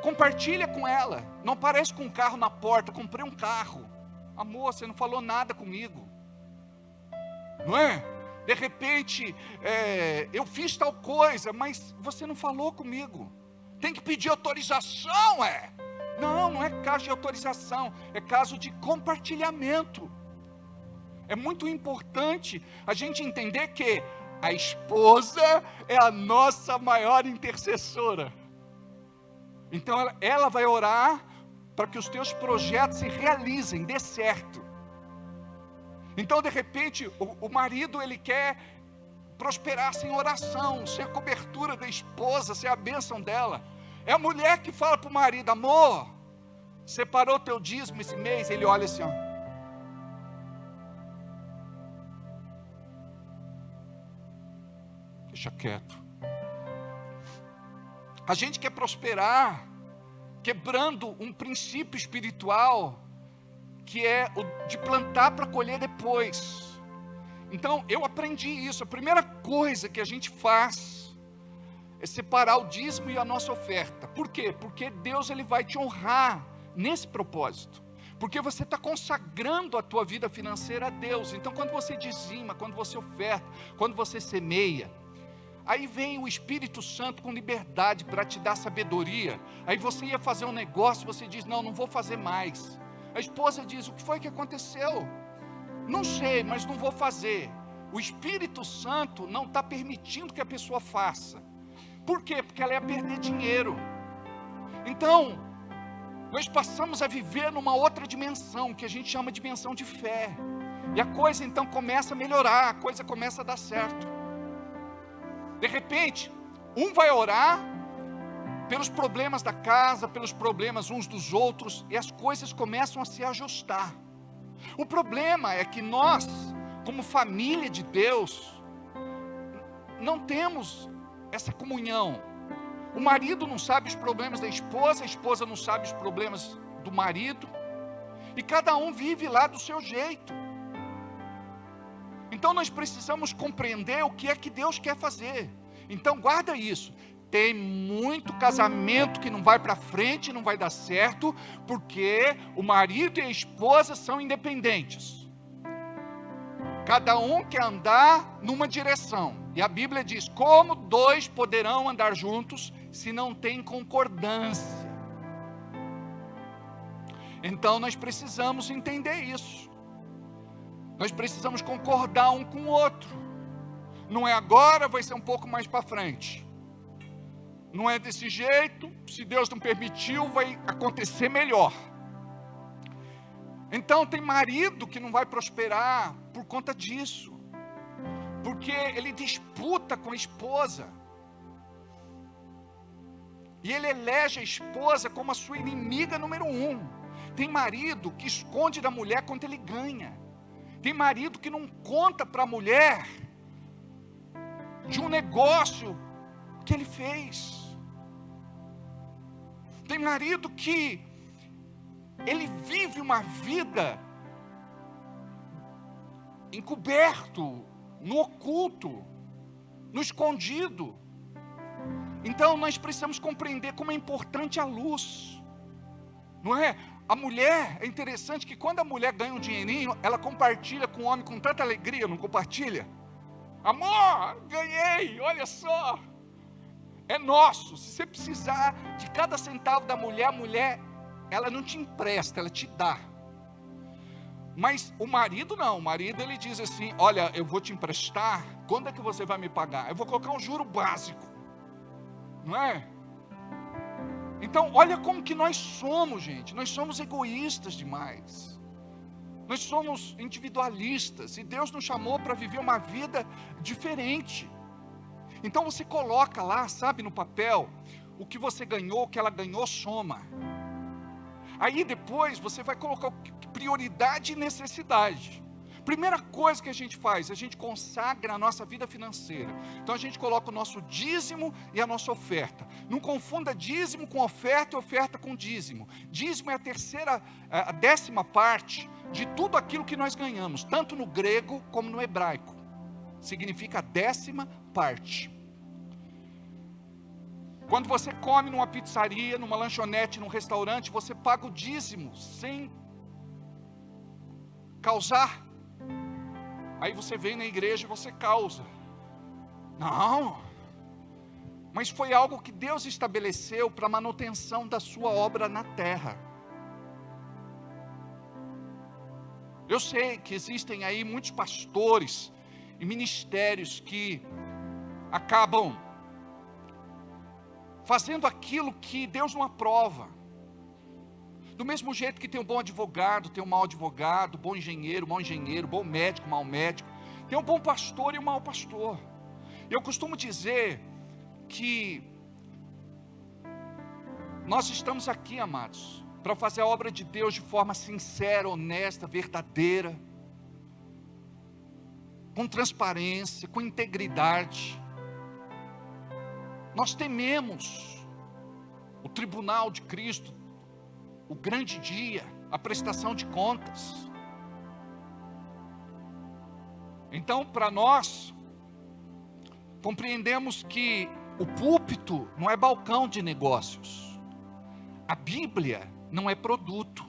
Compartilha com ela. Não aparece com um carro na porta: comprei um carro. Amor, você não falou nada comigo. Não é? De repente, eu fiz tal coisa, mas você não falou comigo. Tem que pedir autorização, Não é caso de autorização, é caso de compartilhamento. É muito importante a gente entender que a esposa é a nossa maior intercessora. Então ela vai orar para que os teus projetos se realizem, dê certo. Então, de repente, o marido, ele quer prosperar sem oração, ser a cobertura da esposa, ser a bênção dela. É a mulher que fala para o marido: amor, separou teu dízimo esse mês? Ele olha assim, ó. Deixa quieto. A gente quer prosperar, quebrando um princípio espiritual, que é o de plantar para colher depois. Então, eu aprendi isso. A primeira coisa que a gente faz é separar o dízimo e a nossa oferta. Por quê? Porque Deus ele vai te honrar nesse propósito. Porque você está consagrando a tua vida financeira a Deus. Então, quando você dizima, quando você oferta, quando você semeia, aí vem o Espírito Santo com liberdade para te dar sabedoria. Aí você ia fazer um negócio, você diz, não vou fazer mais. A esposa diz, o que foi que aconteceu? Não sei, mas não vou fazer. O Espírito Santo não está permitindo que a pessoa faça. Por quê? Porque ela ia perder dinheiro. Então, nós passamos a viver numa outra dimensão, que a gente chama de dimensão de fé. E a coisa então começa a melhorar, a coisa começa a dar certo. De repente, um vai orar pelos problemas da casa, pelos problemas uns dos outros, e as coisas começam a se ajustar. O problema é que nós, como família de Deus, não temos essa comunhão. O marido não sabe os problemas da esposa, a esposa não sabe os problemas do marido, e cada um vive lá do seu jeito. Então nós precisamos compreender o que é que Deus quer fazer. Então guarda isso. Tem muito casamento que não vai para frente, não vai dar certo, porque o marido e a esposa são independentes. Cada um quer andar numa direção. E a Bíblia diz, como dois poderão andar juntos, se não tem concordância? Então nós precisamos entender isso. Nós precisamos concordar um com o outro. Não é agora, vai ser um pouco mais para frente. Não é desse jeito, se Deus não permitiu, vai acontecer melhor. Então tem marido que não vai prosperar por conta disso. Porque ele disputa com a esposa. E ele elege a esposa como a sua inimiga número 1. Tem marido que esconde da mulher quanto ele ganha. Tem marido que não conta para a mulher de um negócio que ele fez. Tem marido que ele vive uma vida encoberto, no oculto, no escondido. Então nós precisamos compreender como é importante a luz, não é? A mulher, é interessante que quando a mulher ganha um dinheirinho, ela compartilha com o homem com tanta alegria, não compartilha? Amor, ganhei, olha só, é nosso. Se você precisar de cada centavo da mulher, a mulher, ela não te empresta, ela te dá. Mas o marido não, o marido ele diz assim, olha, eu vou te emprestar, quando é que você vai me pagar? Eu vou colocar um juro básico, não é? Então, olha como que nós somos, gente, nós somos egoístas demais, nós somos individualistas, e Deus nos chamou para viver uma vida diferente. Então você coloca lá, sabe, no papel, o que você ganhou, o que ela ganhou, soma. Aí depois você vai colocar prioridade e necessidade. Primeira coisa que a gente faz, a gente consagra a nossa vida financeira. Então a gente coloca o nosso dízimo e a nossa oferta. Não confunda dízimo com oferta e oferta com dízimo. Dízimo é a 10ª parte de tudo aquilo que nós ganhamos, tanto no grego como no hebraico. Significa a 10ª parte. Quando você come numa pizzaria, numa lanchonete, num restaurante, você paga o dízimo sem causar. Aí você vem na igreja e você causa. Não. Mas foi algo que Deus estabeleceu para a manutenção da sua obra na terra. Eu sei que existem aí muitos pastores e ministérios que acabam fazendo aquilo que Deus não aprova. Do mesmo jeito que tem um bom advogado, tem um mau advogado, bom engenheiro, mau engenheiro, bom médico, mau médico. Tem um bom pastor e um mau pastor. Eu costumo dizer que nós estamos aqui, amados, para fazer a obra de Deus de forma sincera, honesta, verdadeira, com transparência, com integridade. Nós tememos o tribunal de Cristo, o grande dia, a prestação de contas. Então, para nós, compreendemos que o púlpito não é balcão de negócios. A Bíblia não é produto.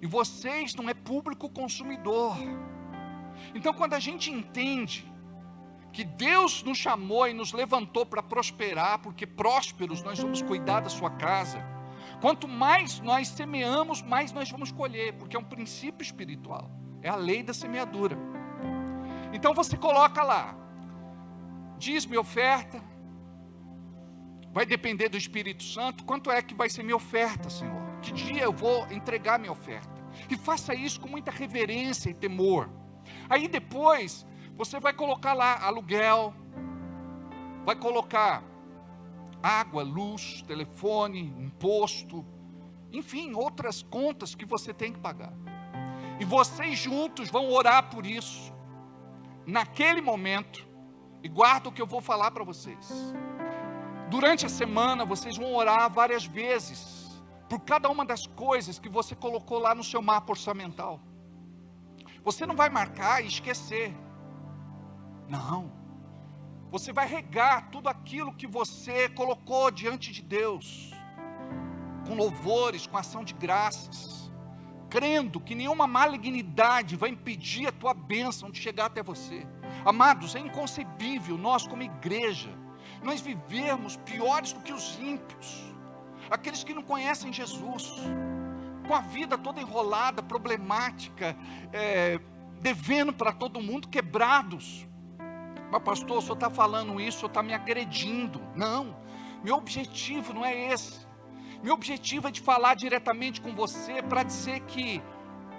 E vocês não é público consumidor. Então, quando a gente entende que Deus nos chamou e nos levantou para prosperar, porque prósperos nós vamos cuidar da sua casa, quanto mais nós semeamos, mais nós vamos colher, porque é um princípio espiritual, é a lei da semeadura. Então você coloca lá, dízimo, oferta, vai depender do Espírito Santo, quanto é que vai ser minha oferta, Senhor? Que dia eu vou entregar minha oferta? E faça isso com muita reverência e temor. Aí depois, você vai colocar lá aluguel, vai colocar água, luz, telefone, imposto, enfim, outras contas que você tem que pagar. E vocês juntos vão orar por isso, naquele momento, e guarda o que eu vou falar para vocês. Durante a semana, vocês vão orar várias vezes, por cada uma das coisas que você colocou lá no seu mapa orçamental. Você não vai marcar e esquecer. Não. Você vai regar tudo aquilo que você colocou diante de Deus, com louvores, com ação de graças, crendo que nenhuma malignidade vai impedir a tua bênção de chegar até você. Amados, é inconcebível nós como igreja, nós vivermos piores do que os ímpios, aqueles que não conhecem Jesus, com a vida toda enrolada, problemática, devendo para todo mundo, quebrados. Mas pastor, o senhor está falando isso, o senhor está me agredindo. Não, meu objetivo não é esse. Meu objetivo é de falar diretamente com você, para dizer que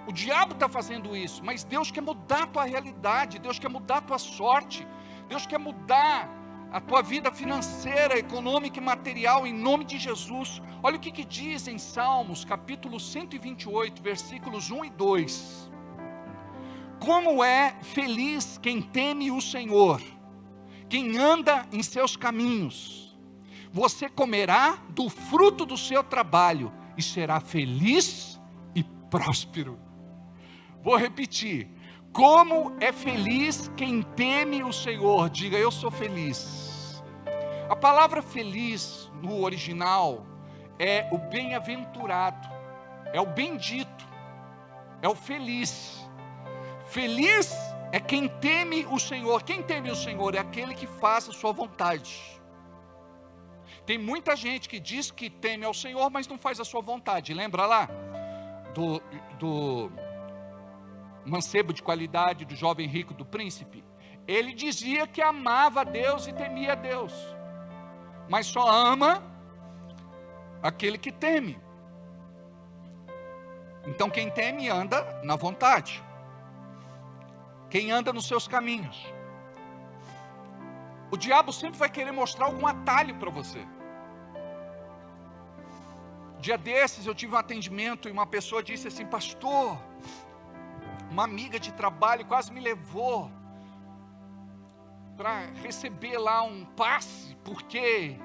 o diabo está fazendo isso, mas Deus quer mudar a tua realidade, Deus quer mudar a tua sorte, Deus quer mudar a tua vida financeira, econômica e material, em nome de Jesus. Olha o que diz em Salmos, capítulo 128, versículos 1 e 2. Como é feliz quem teme o Senhor, quem anda em seus caminhos. Você comerá do fruto do seu trabalho e será feliz e próspero. Vou repetir. Como é feliz quem teme o Senhor. Diga, eu sou feliz. A palavra feliz no original é o bem-aventurado, é o bendito, é o feliz. Feliz é quem teme o Senhor. Quem teme o Senhor é aquele que faz a sua vontade. Tem muita gente que diz que teme ao Senhor, mas não faz a sua vontade. Lembra lá do mancebo de qualidade, do jovem rico, do príncipe? Ele dizia que amava a Deus e temia a Deus, mas só ama aquele que teme. Então quem teme anda na vontade, quem anda nos seus caminhos. O diabo sempre vai querer mostrar algum atalho para você. Dia desses eu tive um atendimento e uma pessoa disse assim: pastor, uma amiga de trabalho quase me levou para receber lá um passe, porque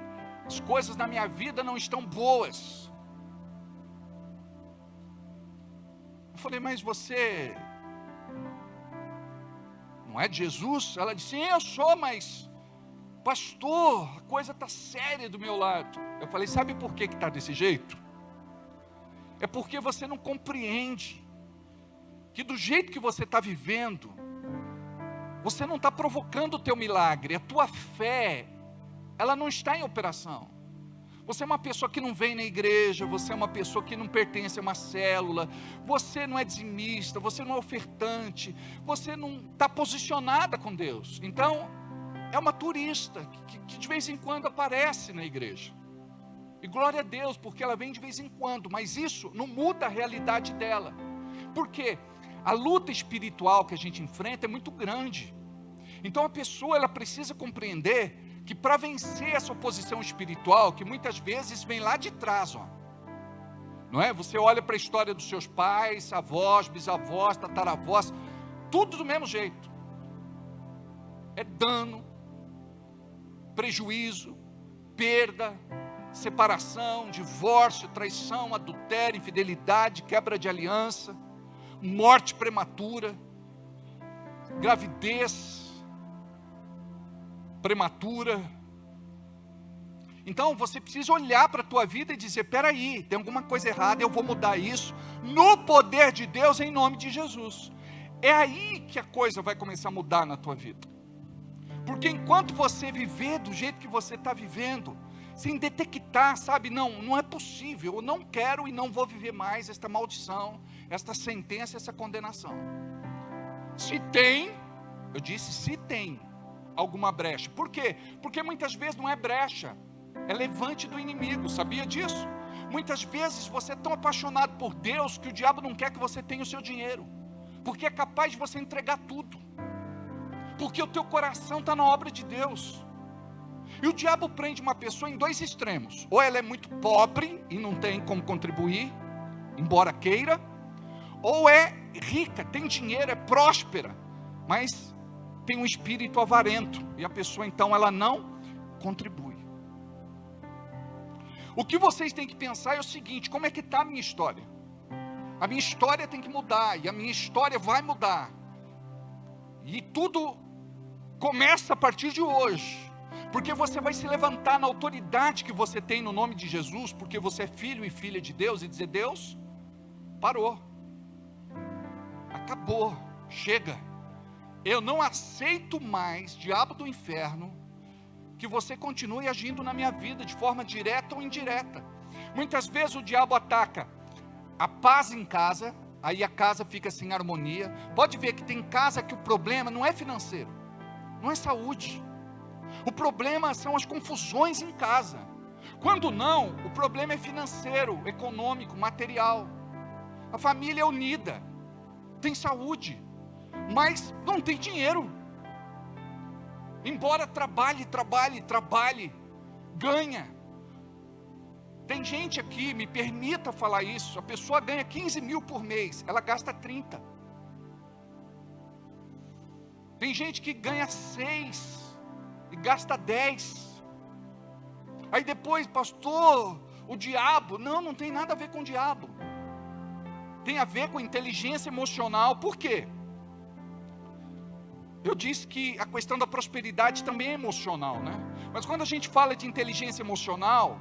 as coisas na minha vida não estão boas. Eu falei, mas você não é de Jesus? Ela disse, sim, eu sou, mas pastor, a coisa está séria do meu lado. Eu falei, sabe por que está desse jeito? É porque você não compreende que do jeito que você está vivendo, você não está provocando o teu milagre. A tua fé, ela não está em operação. Você é uma pessoa que não vem na igreja, você é uma pessoa que não pertence a uma célula, você não é dizimista, você não é ofertante, você não está posicionada com Deus. Então, é uma turista que de vez em quando aparece na igreja. E glória a Deus, porque ela vem de vez em quando, mas isso não muda a realidade dela. Por quê? A luta espiritual que a gente enfrenta é muito grande. Então a pessoa, ela precisa compreender que para vencer essa oposição espiritual, que muitas vezes vem lá de trás, não é? Você olha para a história dos seus pais, avós, bisavós, tataravós, tudo do mesmo jeito. É dano, prejuízo, perda, separação, divórcio, traição, adultério, infidelidade, quebra de aliança, morte prematura, gravidez prematura. Então você precisa olhar para a tua vida e dizer, peraí, tem alguma coisa errada, eu vou mudar isso, no poder de Deus, em nome de Jesus. É aí que a coisa vai começar a mudar na tua vida. Porque enquanto você viver do jeito que você está vivendo, sem detectar, sabe, não é possível, eu não quero e não vou viver mais esta maldição, esta sentença, essa condenação. Se tem, eu disse se tem alguma brecha. Por quê? Porque muitas vezes não é brecha, é levante do inimigo, sabia disso? Muitas vezes você é tão apaixonado por Deus que o diabo não quer que você tenha o seu dinheiro, porque é capaz de você entregar tudo, porque o teu coração está na obra de Deus. E o diabo prende uma pessoa em dois extremos: ou ela é muito pobre e não tem como contribuir, embora queira, ou é rica, tem dinheiro, é próspera, mas tem um espírito avarento, e a pessoa então ela não contribui. O que vocês têm que pensar é o seguinte: como é que está a minha história? A minha história tem que mudar, e a minha história vai mudar, e tudo começa a partir de hoje, porque você vai se levantar na autoridade que você tem no nome de Jesus, porque você é filho e filha de Deus, e dizer, Deus, parou, acabou, chega, eu não aceito mais, diabo do inferno, que você continue agindo na minha vida, de forma direta ou indireta. Muitas vezes o diabo ataca a paz em casa, aí a casa fica sem harmonia. Pode ver que tem casa que o problema não é financeiro, não é saúde, o problema são as confusões em casa. Quando não, o problema é financeiro, econômico, material. A família é unida, tem saúde, mas não tem dinheiro. Embora trabalhe, ganha. Tem gente aqui, me permita falar isso, a pessoa ganha 15 mil por mês, ela gasta 30. Tem gente que ganha 6 e gasta 10. Aí depois, pastor, o diabo, não tem nada a ver com o diabo. Tem a ver com inteligência emocional. Por quê? Eu disse que a questão da prosperidade também é emocional, né? Mas quando a gente fala de inteligência emocional,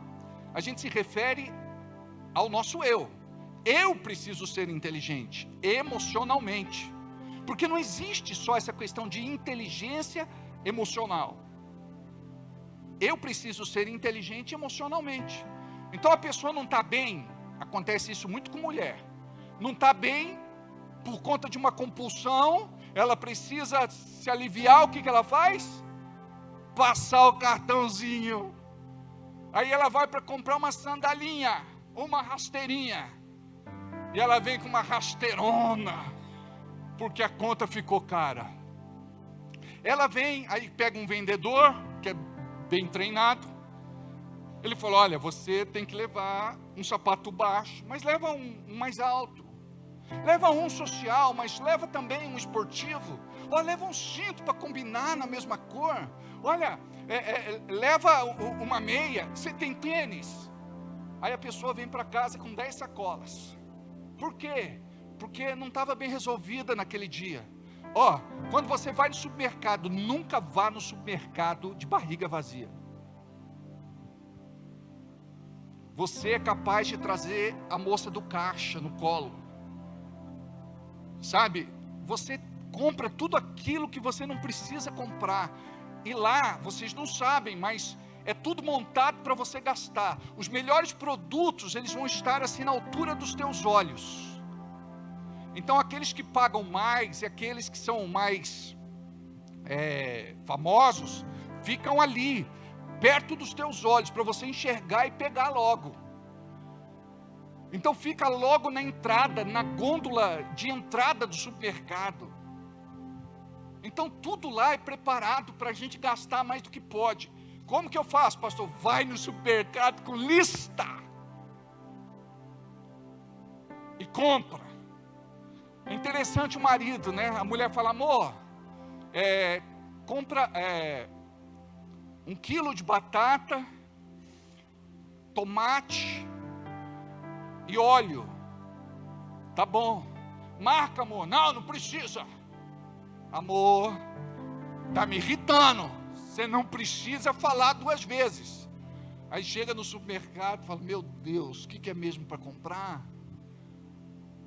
a gente se refere ao nosso eu. Eu preciso ser inteligente emocionalmente, porque não existe só essa questão de inteligência emocional. Eu preciso ser inteligente emocionalmente. Então a pessoa não está bem, acontece isso muito com mulher, não está bem por conta de uma compulsão, ela precisa se aliviar, o que ela faz? Passar o cartãozinho. Aí ela vai para comprar uma sandalinha, uma rasteirinha, e ela vem com uma rasteirona, porque a conta ficou cara. Ela vem, aí pega um vendedor, que é bem treinado, ele falou, olha, você tem que levar um sapato baixo, mas leva um mais alto, leva um social, mas leva também um esportivo, ou leva um cinto para combinar na mesma cor, olha, leva uma meia, você tem tênis. Aí a pessoa vem para casa com 10 sacolas, por quê? Porque não estava bem resolvida naquele dia. Quando você vai no supermercado, nunca vá no supermercado de barriga vazia. Você é capaz de trazer a moça do caixa no colo, sabe? Você compra tudo aquilo que você não precisa comprar, e lá, vocês não sabem, mas é tudo montado para você gastar. Os melhores produtos, eles vão estar assim na altura dos teus olhos. Então aqueles que pagam mais e aqueles que são mais famosos, ficam ali, perto dos teus olhos, para você enxergar e pegar logo. Então fica logo na entrada, na gôndola de entrada do supermercado. Então tudo lá é preparado para a gente gastar mais do que pode. Como que eu faço, pastor? Vai no supermercado com lista e compra. É interessante o marido, né? A mulher fala, amor, compra 1 quilo de batata, tomate e óleo. Tá bom. Marca, amor. Não precisa. Amor, tá me irritando. Você não precisa falar 2 vezes. Aí chega no supermercado e fala: meu Deus, o que é mesmo para comprar?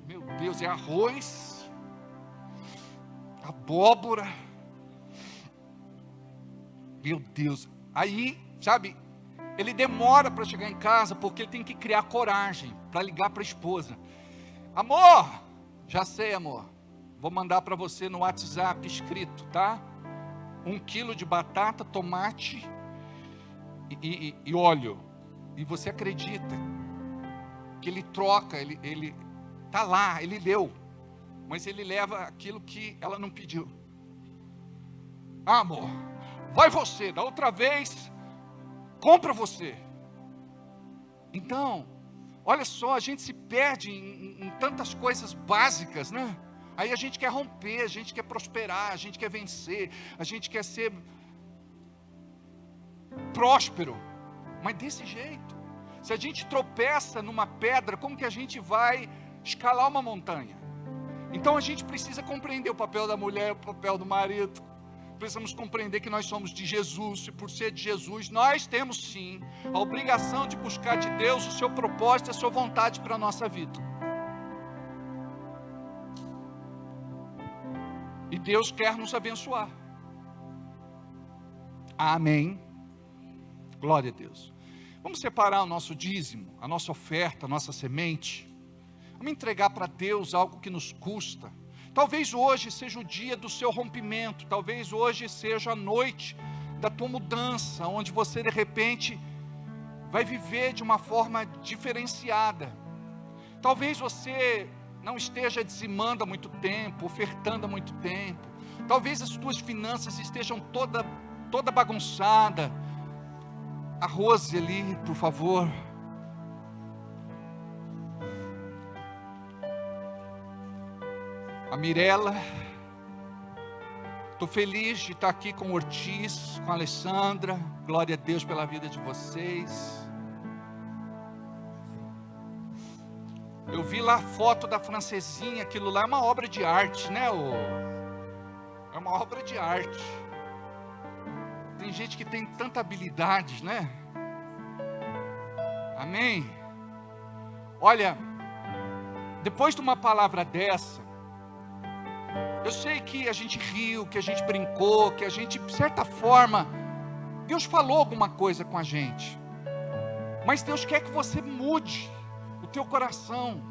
Meu Deus, é arroz, abóbora. Meu Deus. Aí, sabe, ele demora para chegar em casa porque ele tem que criar coragem para ligar para a esposa. Amor, já sei, amor. Vou mandar para você no WhatsApp escrito, tá? 1 quilo de batata, tomate e óleo. E você acredita que ele troca, ele tá lá, ele leu, mas ele leva aquilo que ela não pediu. Ah, amor, vai você, da outra vez, compra você. Então, olha só, a gente se perde em tantas coisas básicas, né? Aí a gente quer romper, a gente quer prosperar, a gente quer vencer, a gente quer ser próspero, mas desse jeito. Se a gente tropeça numa pedra, como que a gente vai escalar uma montanha? Então a gente precisa compreender o papel da mulher, o papel do marido. Precisamos compreender que nós somos de Jesus, e por ser de Jesus, nós temos sim a obrigação de buscar de Deus o seu propósito, a sua vontade para a nossa vida. E Deus quer nos abençoar. Amém. Glória a Deus. Vamos separar o nosso dízimo, a nossa oferta, a nossa semente. Vamos entregar para Deus algo que nos custa. Talvez hoje seja o dia do seu rompimento. Talvez hoje seja a noite da tua mudança, onde você de repente vai viver de uma forma diferenciada. Talvez você não esteja dizimando há muito tempo, ofertando há muito tempo. Talvez as tuas finanças estejam toda bagunçada. A Rose ali, por favor. A Mirella. Estou feliz de estar aqui com o Ortiz, com a Alessandra. Glória a Deus pela vida de vocês. Eu vi lá a foto da francesinha, aquilo lá é uma obra de arte, né? É uma obra de arte. Tem gente que tem tanta habilidade, né? Amém? Olha, depois de uma palavra dessa, eu sei que a gente riu, que a gente brincou, que a gente, de certa forma, Deus falou alguma coisa com a gente. Mas Deus quer que você mude o teu coração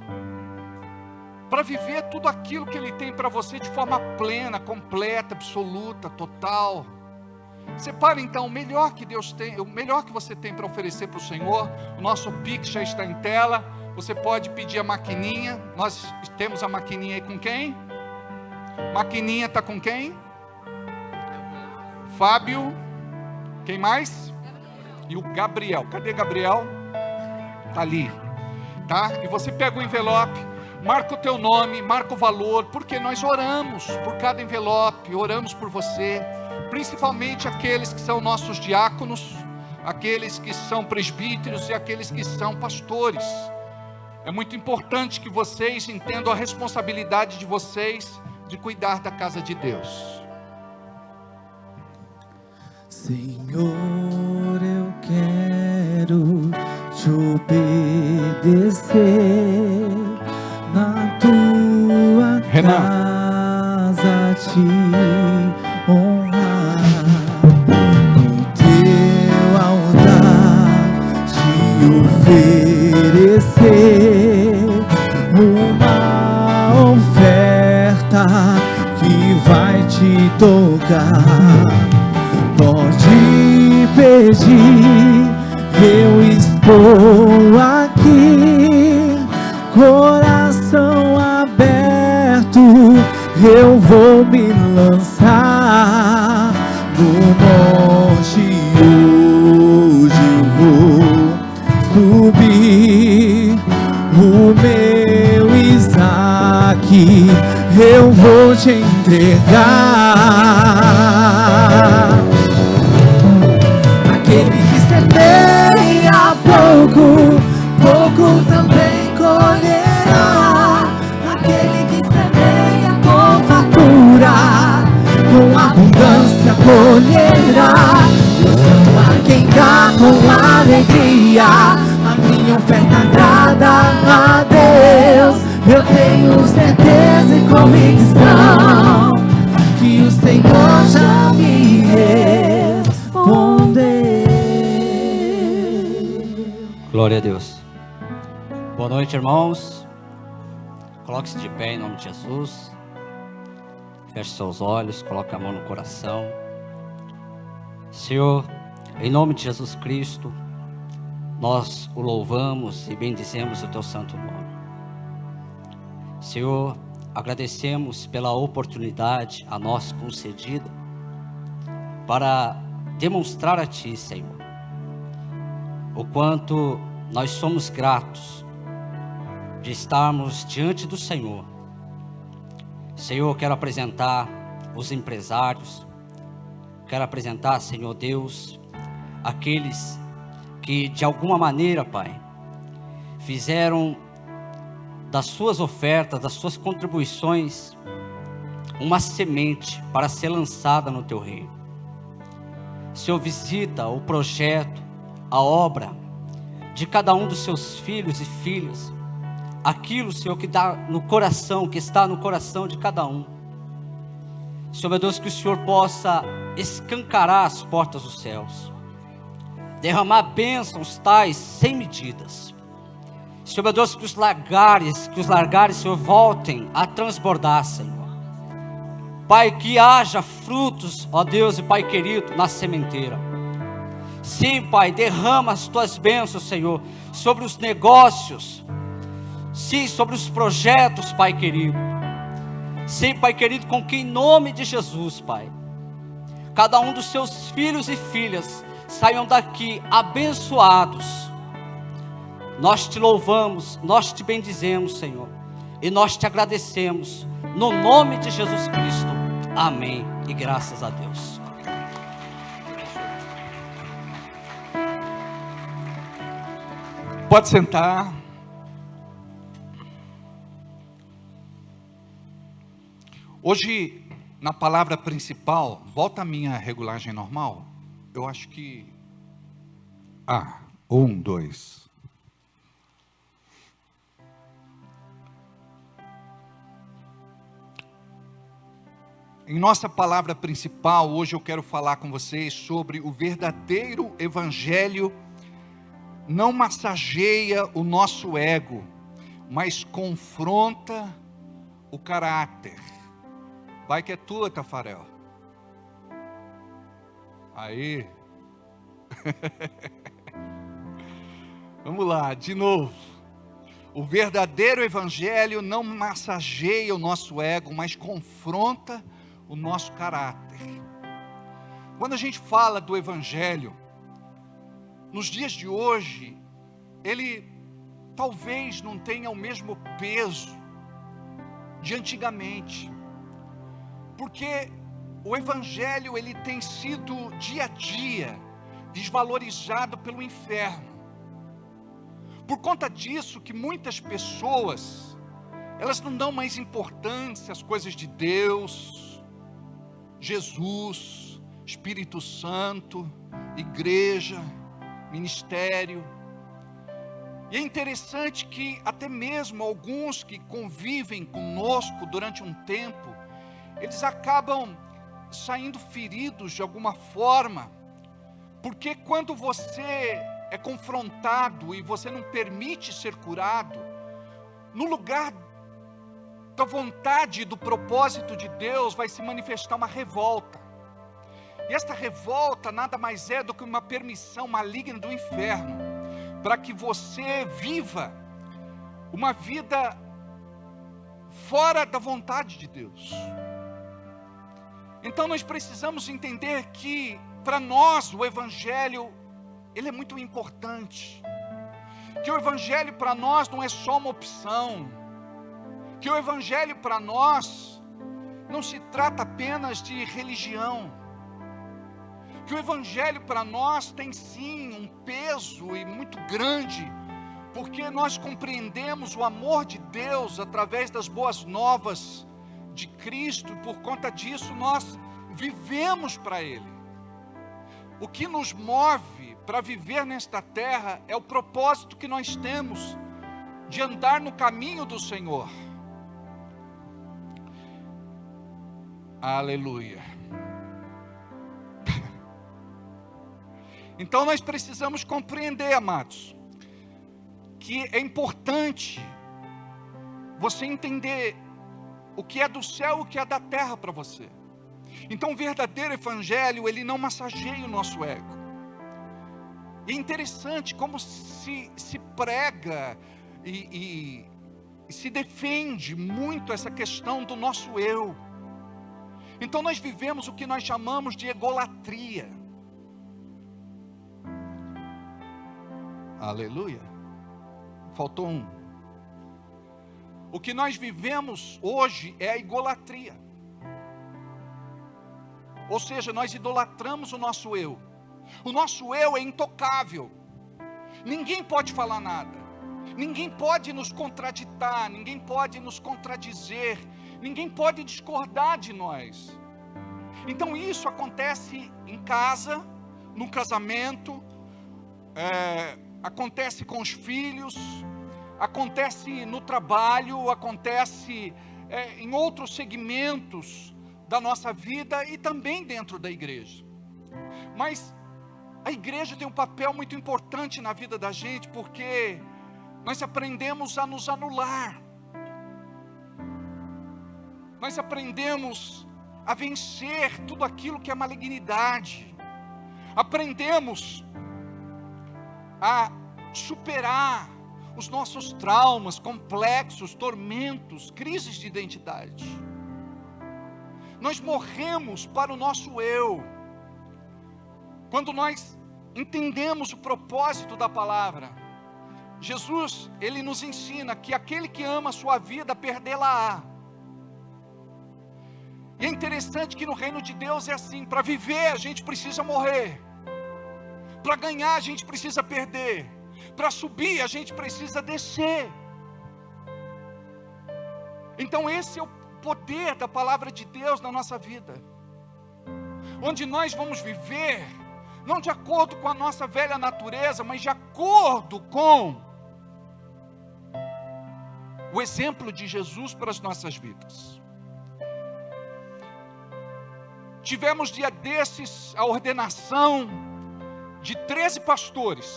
para viver tudo aquilo que Ele tem para você de forma plena, completa, absoluta, total. Separe então o melhor que Deus tem, o melhor que você tem para oferecer para o Senhor. O nosso Pix já está em tela. Você pode pedir a maquininha. Nós temos a maquininha aí com quem? Maquininha está com quem? Fábio. Quem mais? E o Gabriel. Cadê Gabriel? Está ali. Tá? E você pega o envelope, marca o teu nome, marca o valor, porque nós oramos por cada envelope, oramos por você, principalmente aqueles que são nossos diáconos, aqueles que são presbíteros e aqueles que são pastores. É muito importante que vocês entendam a responsabilidade de vocês de cuidar da casa de Deus. Senhor, eu quero te obedecer na tua casa, te honrar no teu altar, te oferecer uma oferta que vai te tocar. Pode pedir, eu estou aqui, coração aberto, eu vou me lançar no monte, hoje vou subir o meu Isaac, eu vou te entregar. Aquele que semeia pouco pouco também colherá. Aquele que semeia com fartura, com abundância colherá. Eu sou a quem dá com alegria, a minha oferta agrada a Deus. Eu tenho certeza e convicção que o Senhor já me respondeu. Glória a Deus. Boa noite, irmãos. Coloque-se de pé em nome de Jesus. Feche seus olhos, coloque a mão no coração. Senhor, em nome de Jesus Cristo, nós o louvamos e bendizemos o teu santo nome. Senhor, agradecemos pela oportunidade a nós concedida para demonstrar a Ti, Senhor, o quanto nós somos gratos de estarmos diante do Senhor. Senhor, quero apresentar os empresários, quero apresentar, Senhor Deus, aqueles que de alguma maneira, Pai, fizeram das suas ofertas, das suas contribuições, uma semente para ser lançada no Teu reino. Senhor, visita o projeto, a obra de cada um dos seus filhos e filhas, aquilo, Senhor, que dá no coração, que está no coração de cada um. Senhor, meu Deus, que o Senhor possa escancarar as portas dos céus, derramar bênçãos tais sem medidas. Senhor, meu Deus, que os lagares, Senhor, voltem a transbordar, Senhor. Pai, que haja frutos, ó Deus e Pai querido, na sementeira. Sim, Pai, derrama as Tuas bênçãos, Senhor, sobre os negócios. Sim, sobre os projetos, Pai querido. Sim, Pai querido, com que em nome de Jesus, Pai, cada um dos Seus filhos e filhas saiam daqui abençoados. Nós Te louvamos, nós Te bendizemos, Senhor, e nós Te agradecemos, no nome de Jesus Cristo. Amém, e graças a Deus. Pode sentar. Hoje, na palavra principal, volta a minha regulagem normal. Eu acho que... 1, 2. Em nossa palavra principal, hoje eu quero falar com vocês sobre o verdadeiro evangelho. Não massageia o nosso ego, mas confronta o caráter. Vai que é tua, Tafarel. Aí. Vamos lá, de novo. O verdadeiro evangelho não massageia o nosso ego, mas confronta o nosso caráter. Quando a gente fala do evangelho, nos dias de hoje, ele talvez não tenha o mesmo peso de antigamente, porque o evangelho ele tem sido dia a dia desvalorizado pelo inferno. Por conta disso que muitas pessoas, elas não dão mais importância às coisas de Deus, Jesus, Espírito Santo, igreja, ministério. E é interessante que até mesmo alguns que convivem conosco durante um tempo, eles acabam saindo feridos de alguma forma, porque quando você é confrontado e você não permite ser curado, no lugar da vontade e do propósito de Deus vai se manifestar uma revolta. E esta revolta nada mais é do que uma permissão maligna do inferno, para que você viva uma vida fora da vontade de Deus. Então nós precisamos entender que para nós o evangelho ele é muito importante, que o evangelho para nós não é só uma opção, que o evangelho para nós não se trata apenas de religião, que o Evangelho para nós tem sim um peso e muito grande, porque nós compreendemos o amor de Deus através das boas novas de Cristo, e por conta disso nós vivemos para Ele. O que nos move para viver nesta terra é o propósito que nós temos de andar no caminho do Senhor. Aleluia. Então nós precisamos compreender, amados, que é importante você entender o que é do céu e o que é da terra para você. Então o verdadeiro evangelho, ele não massageia o nosso ego. E é interessante como se prega e se defende muito essa questão do nosso eu. Então nós vivemos o que nós chamamos de egolatria. Aleluia. Faltou um. O que nós vivemos hoje é a egolatria. Ou seja, nós idolatramos o nosso eu. O nosso eu é intocável. Ninguém pode falar nada. Ninguém pode nos contraditar. Ninguém pode nos contradizer. Ninguém pode discordar de nós. Então isso acontece em casa, no casamento, acontece com os filhos, acontece no trabalho, acontece em outros segmentos da nossa vida e também dentro da igreja. Mas a igreja tem um papel muito importante na vida da gente, porque nós aprendemos a nos anular. Nós aprendemos a vencer tudo aquilo que é malignidade. Aprendemos a superar os nossos traumas, complexos, tormentos, crises de identidade. Nós morremos para o nosso eu. Quando nós entendemos o propósito da palavra, Jesus, ele nos ensina que aquele que ama a sua vida, perdê-la-á. E é interessante que no reino de Deus é assim: para viver a gente precisa morrer, para ganhar a gente precisa perder, para subir a gente precisa descer. Então esse é o poder da palavra de Deus na nossa vida, onde nós vamos viver, não de acordo com a nossa velha natureza, mas de acordo com o exemplo de Jesus para as nossas vidas. Tivemos dia desses a ordenação de 13 pastores.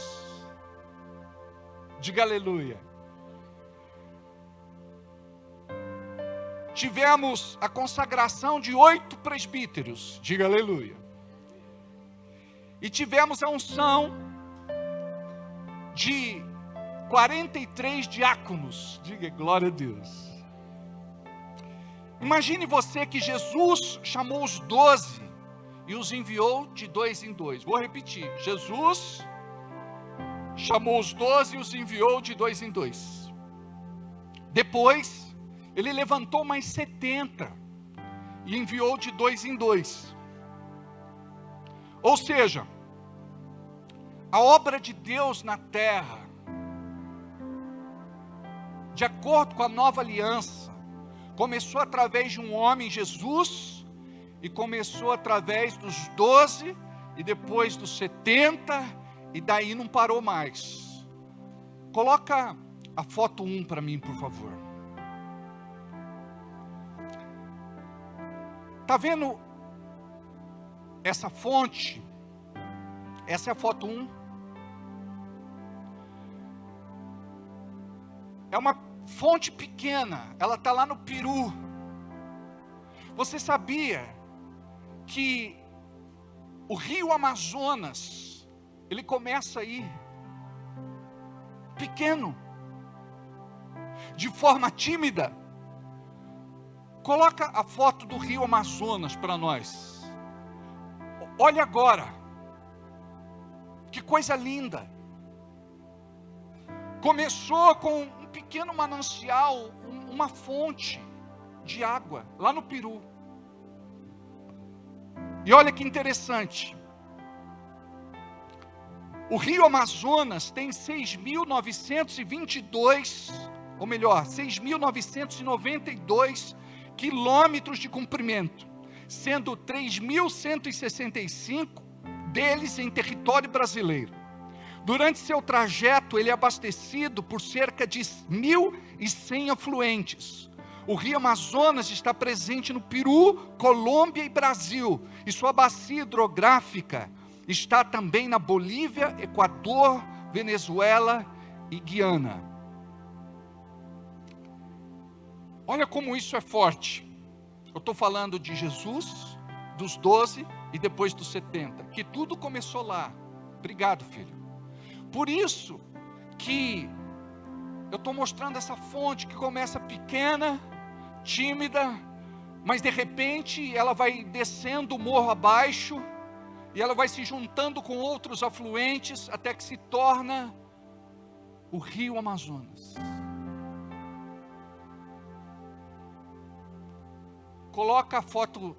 Diga aleluia. Tivemos a consagração de 8 presbíteros. Diga aleluia. E tivemos a unção de 43 diáconos. Diga glória a Deus. Imagine você que Jesus chamou os 12 e os enviou de 2 em 2. Vou repetir. Jesus chamou os 12 e os enviou de 2 em 2. Depois, ele levantou mais 70 e enviou de 2 em 2. Ou seja, a obra de Deus na terra, de acordo com a nova aliança, começou através de um homem, Jesus, e começou através dos 12, e depois dos 70, e daí não parou mais. Coloca a foto 1 para mim, por favor. Está vendo essa fonte? Essa é a foto 1. É uma fonte pequena, ela está lá no Peru. Você sabia que o rio Amazonas, ele começa aí, pequeno, de forma tímida? Coloca a foto do rio Amazonas para nós. Olha agora, que coisa linda. Começou com um pequeno manancial, uma fonte de água, lá no Peru. E olha que interessante, O rio Amazonas tem 6.922, ou melhor, 6.992 quilômetros de comprimento, sendo 3.165 deles em território brasileiro. Durante seu trajeto, ele é abastecido por cerca de 1.100 afluentes. O rio Amazonas está presente no Peru, Colômbia e Brasil, e sua bacia hidrográfica está também na Bolívia, Equador, Venezuela e Guiana. Olha como isso é forte. Eu estou falando de Jesus, dos 12 e depois dos 70, que tudo começou lá. Obrigado, filho. Por isso que eu estou mostrando essa fonte que começa pequena, tímida, mas de repente ela vai descendo o morro abaixo, e ela vai se juntando com outros afluentes, até que se torna o rio Amazonas. Coloca a foto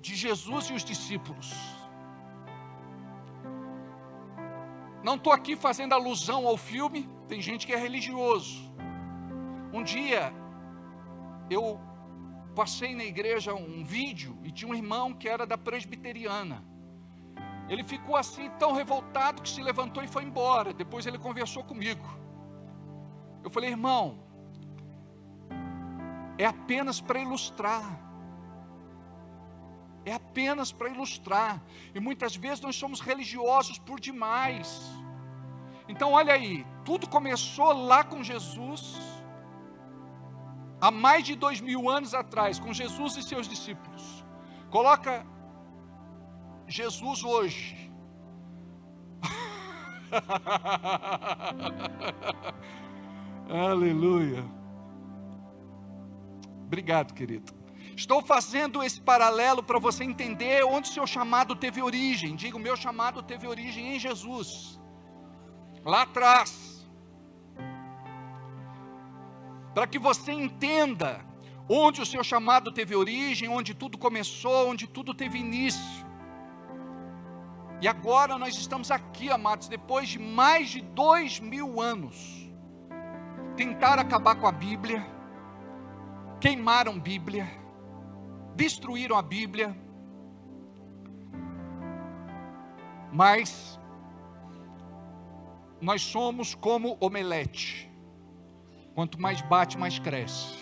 de Jesus e os discípulos. Não estou aqui fazendo alusão ao filme, tem gente que é religioso. Um dia, eu passei na igreja um vídeo, e tinha um irmão que era da presbiteriana. Ele ficou assim tão revoltado que se levantou e foi embora. Depois ele conversou comigo. Eu falei: irmão, é apenas para ilustrar. É apenas para ilustrar. E muitas vezes nós somos religiosos por demais. Então olha aí, tudo começou lá com Jesus, há mais de 2000 anos atrás, com Jesus e seus discípulos. Coloca Jesus hoje. Aleluia. Obrigado, querido. Estou fazendo esse paralelo para você entender onde o seu chamado teve origem. Diga: o meu chamado teve origem em Jesus, lá atrás. Para que você entenda onde o seu chamado teve origem, onde tudo começou, onde tudo teve início. E agora nós estamos aqui, amados, depois de mais de 2000 anos. Tentaram acabar com a Bíblia, queimaram a Bíblia, destruíram a Bíblia, mas nós somos como omelete. Quanto mais bate, mais cresce.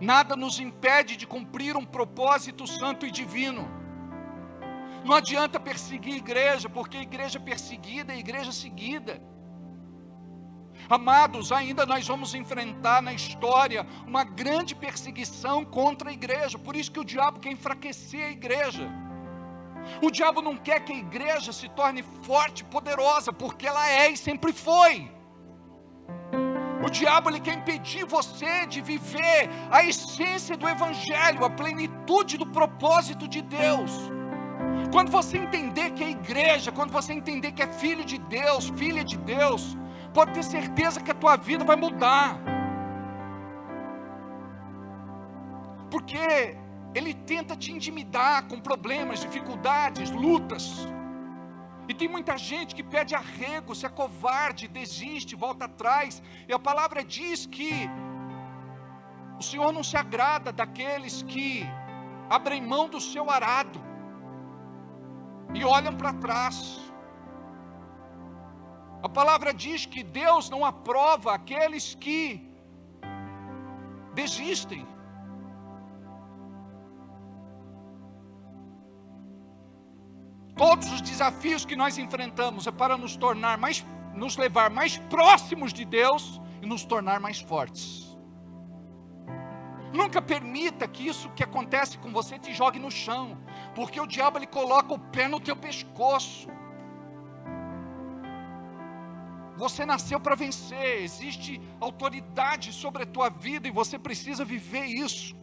Nada nos impede de cumprir um propósito santo e divino. Não adianta perseguir a igreja, porque a igreja perseguida é a igreja seguida. Amados, ainda nós vamos enfrentar na história uma grande perseguição contra a igreja. Por isso que o diabo quer enfraquecer a igreja. O diabo não quer que a igreja se torne forte e poderosa, porque ela é e sempre foi. O diabo, ele quer impedir você de viver a essência do evangelho, a plenitude do propósito de Deus. Quando você entender que é igreja, quando você entender que é filho de Deus, filha de Deus, pode ter certeza que a tua vida vai mudar. Porque ele tenta te intimidar com problemas, dificuldades, lutas. E tem muita gente que pede arrego, se acovarde, desiste, volta atrás. E a palavra diz que o Senhor não se agrada daqueles que abrem mão do seu arado e olham para trás. A palavra diz que Deus não aprova aqueles que desistem. Todos os desafios que nós enfrentamos é para nos levar mais próximos de Deus e nos tornar mais fortes. Nunca permita que isso que acontece com você te jogue no chão, porque o diabo, ele coloca o pé no teu pescoço. Você nasceu para vencer, existe autoridade sobre a tua vida e você precisa viver isso.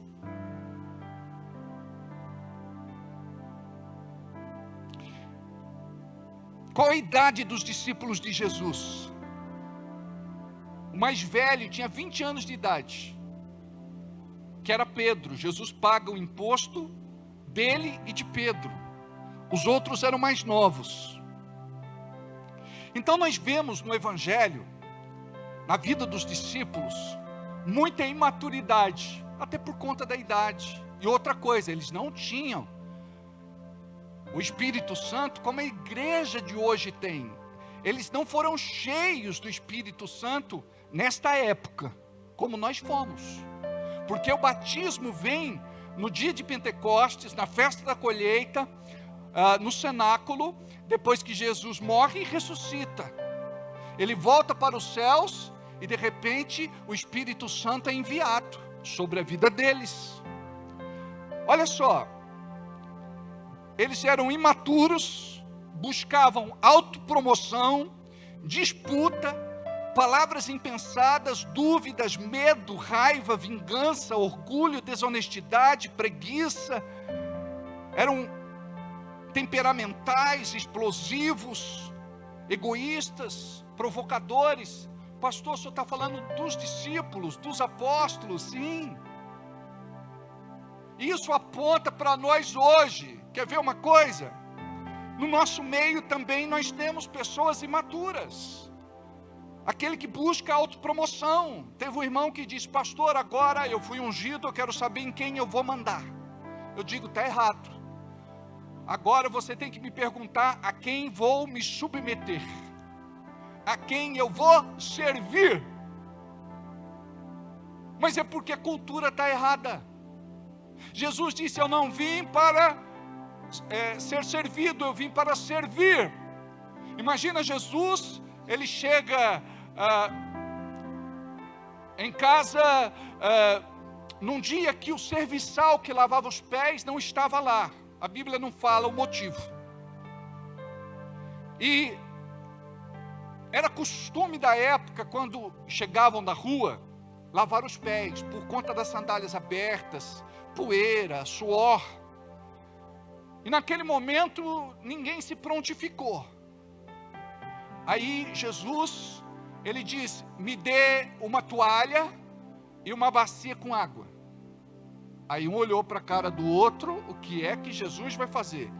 Qual a idade dos discípulos de Jesus? O mais velho tinha 20 anos de idade, que era Pedro. Jesus paga o imposto dele e de Pedro. Os outros eram mais novos. Então nós vemos no Evangelho, na vida dos discípulos, muita imaturidade, até por conta da idade. E outra coisa, eles não tinham o Espírito Santo como a igreja de hoje tem. Eles não foram cheios do Espírito Santo nesta época, como nós fomos. Porque o batismo vem no dia de Pentecostes, na festa da colheita, no cenáculo, depois que Jesus morre e ressuscita. Ele volta para os céus e de repente o Espírito Santo é enviado sobre a vida deles. Olha só, eles eram imaturos, buscavam autopromoção, disputa, palavras impensadas, dúvidas, medo, raiva, vingança, orgulho, desonestidade, preguiça. Eram temperamentais, explosivos, egoístas, provocadores. Pastor, o senhor está falando dos discípulos, dos apóstolos? Sim. Isso aponta para nós hoje. Quer ver uma coisa? No nosso meio também nós temos pessoas imaturas. Aquele que busca autopromoção. Teve um irmão que disse: pastor, agora eu fui ungido, eu quero saber em quem eu vou mandar. Eu digo: está errado. Agora você tem que me perguntar a quem vou me submeter, a quem eu vou servir. Mas é porque a cultura está errada. Jesus disse: eu não vim para ser servido, eu vim para servir. Imagina Jesus, ele chega em casa num dia que o serviçal que lavava os pés não estava lá. A Bíblia não fala o motivo. E era costume da época, quando chegavam da rua, lavar os pés, por conta das sandálias abertas, poeira, suor. E naquele momento, ninguém se prontificou. Aí Jesus, ele diz: me dê uma toalha e uma bacia com água. Aí um olhou para a cara do outro: o que é que Jesus vai fazer?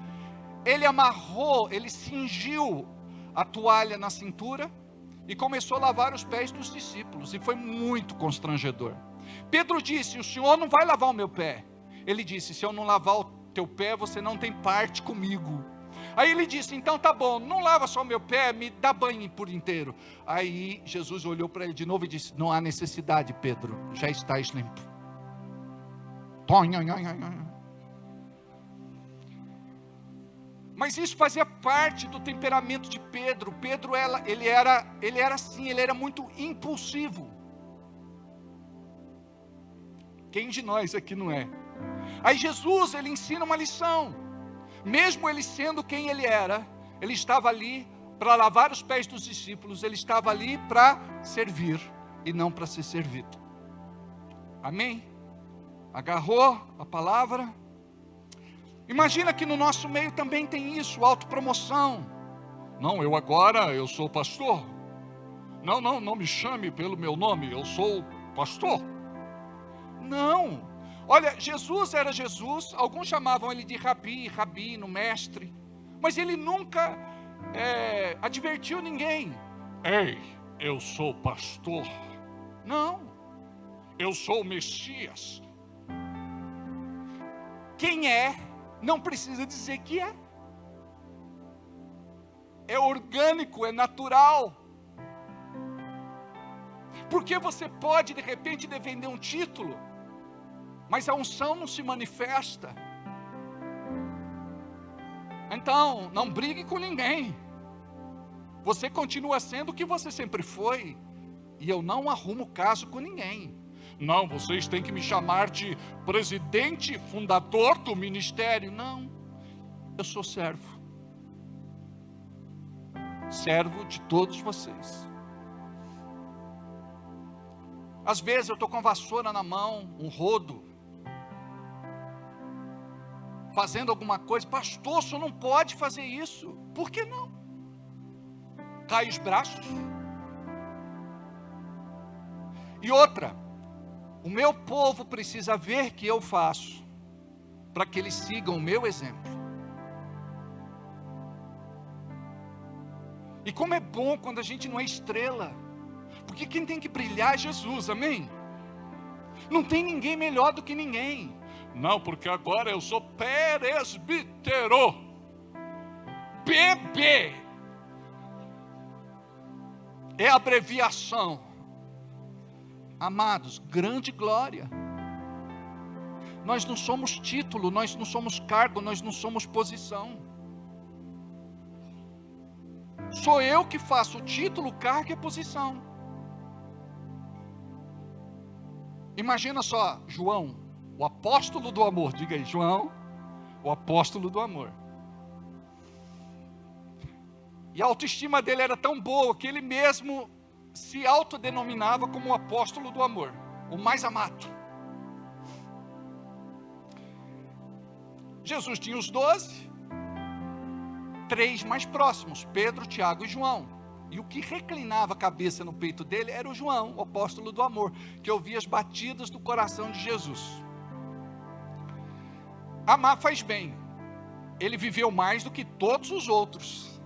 Ele amarrou, ele cingiu a toalha na cintura e começou a lavar os pés dos discípulos, e foi muito constrangedor. Pedro disse: o senhor não vai lavar o meu pé. Ele disse: se eu não lavar o teu pé, você não tem parte comigo. Aí ele disse: então tá bom, não lava só o meu pé, me dá banho por inteiro. Aí Jesus olhou para ele de novo e disse: não há necessidade, Pedro, já estás limpo. Mas isso fazia parte do temperamento de Pedro. Pedro, ele era assim, ele era muito impulsivo. Quem de nós aqui não é? Aí Jesus, ele ensina uma lição. Mesmo ele sendo quem ele era, ele estava ali para lavar os pés dos discípulos, ele estava ali para servir e não para ser servido. Amém? Agarrou a palavra. Imagina que no nosso meio também tem isso, autopromoção. Não, eu sou pastor. Não me chame pelo meu nome, eu sou pastor. Não. Olha, Jesus era Jesus, alguns chamavam ele de rabi, rabino, mestre. Mas ele nunca advertiu ninguém. Ei, eu sou pastor. Não. Eu sou o Messias. Quem é, não precisa dizer que é. É orgânico, é natural. Porque você pode de repente defender um título, mas a unção não se manifesta. Então, não brigue com ninguém. Você continua sendo o que você sempre foi. E eu não arrumo caso com ninguém. Não, vocês têm que me chamar de presidente, fundador do ministério. Não, eu sou servo. Servo de todos vocês. Às vezes eu estou com a vassoura na mão, um rodo, fazendo alguma coisa. Pastor, o senhor não pode fazer isso. Por que não? Cai os braços. E outra, o meu povo precisa ver que eu faço. para que eles sigam o meu exemplo. E como é bom quando a gente não é estrela, porque quem tem que brilhar é Jesus, amém? Não tem ninguém melhor do que ninguém. Não, porque agora eu sou presbítero. PB é abreviação. Amados, grande glória. Nós não somos título, nós não somos cargo, nós não somos posição. Sou eu que faço o título, o cargo e a posição. Imagina só, João, o apóstolo do amor. Diga aí, João, o apóstolo do amor. E a autoestima dele era tão boa que ele mesmo se autodenominava como o apóstolo do amor, o mais amado. Jesus tinha os 12, 3 mais próximos, Pedro, Tiago e João. E o que reclinava a cabeça no peito dele era o João, o apóstolo do amor, que ouvia as batidas do coração de Jesus. Amar faz bem. Ele viveu mais do que todos os outros.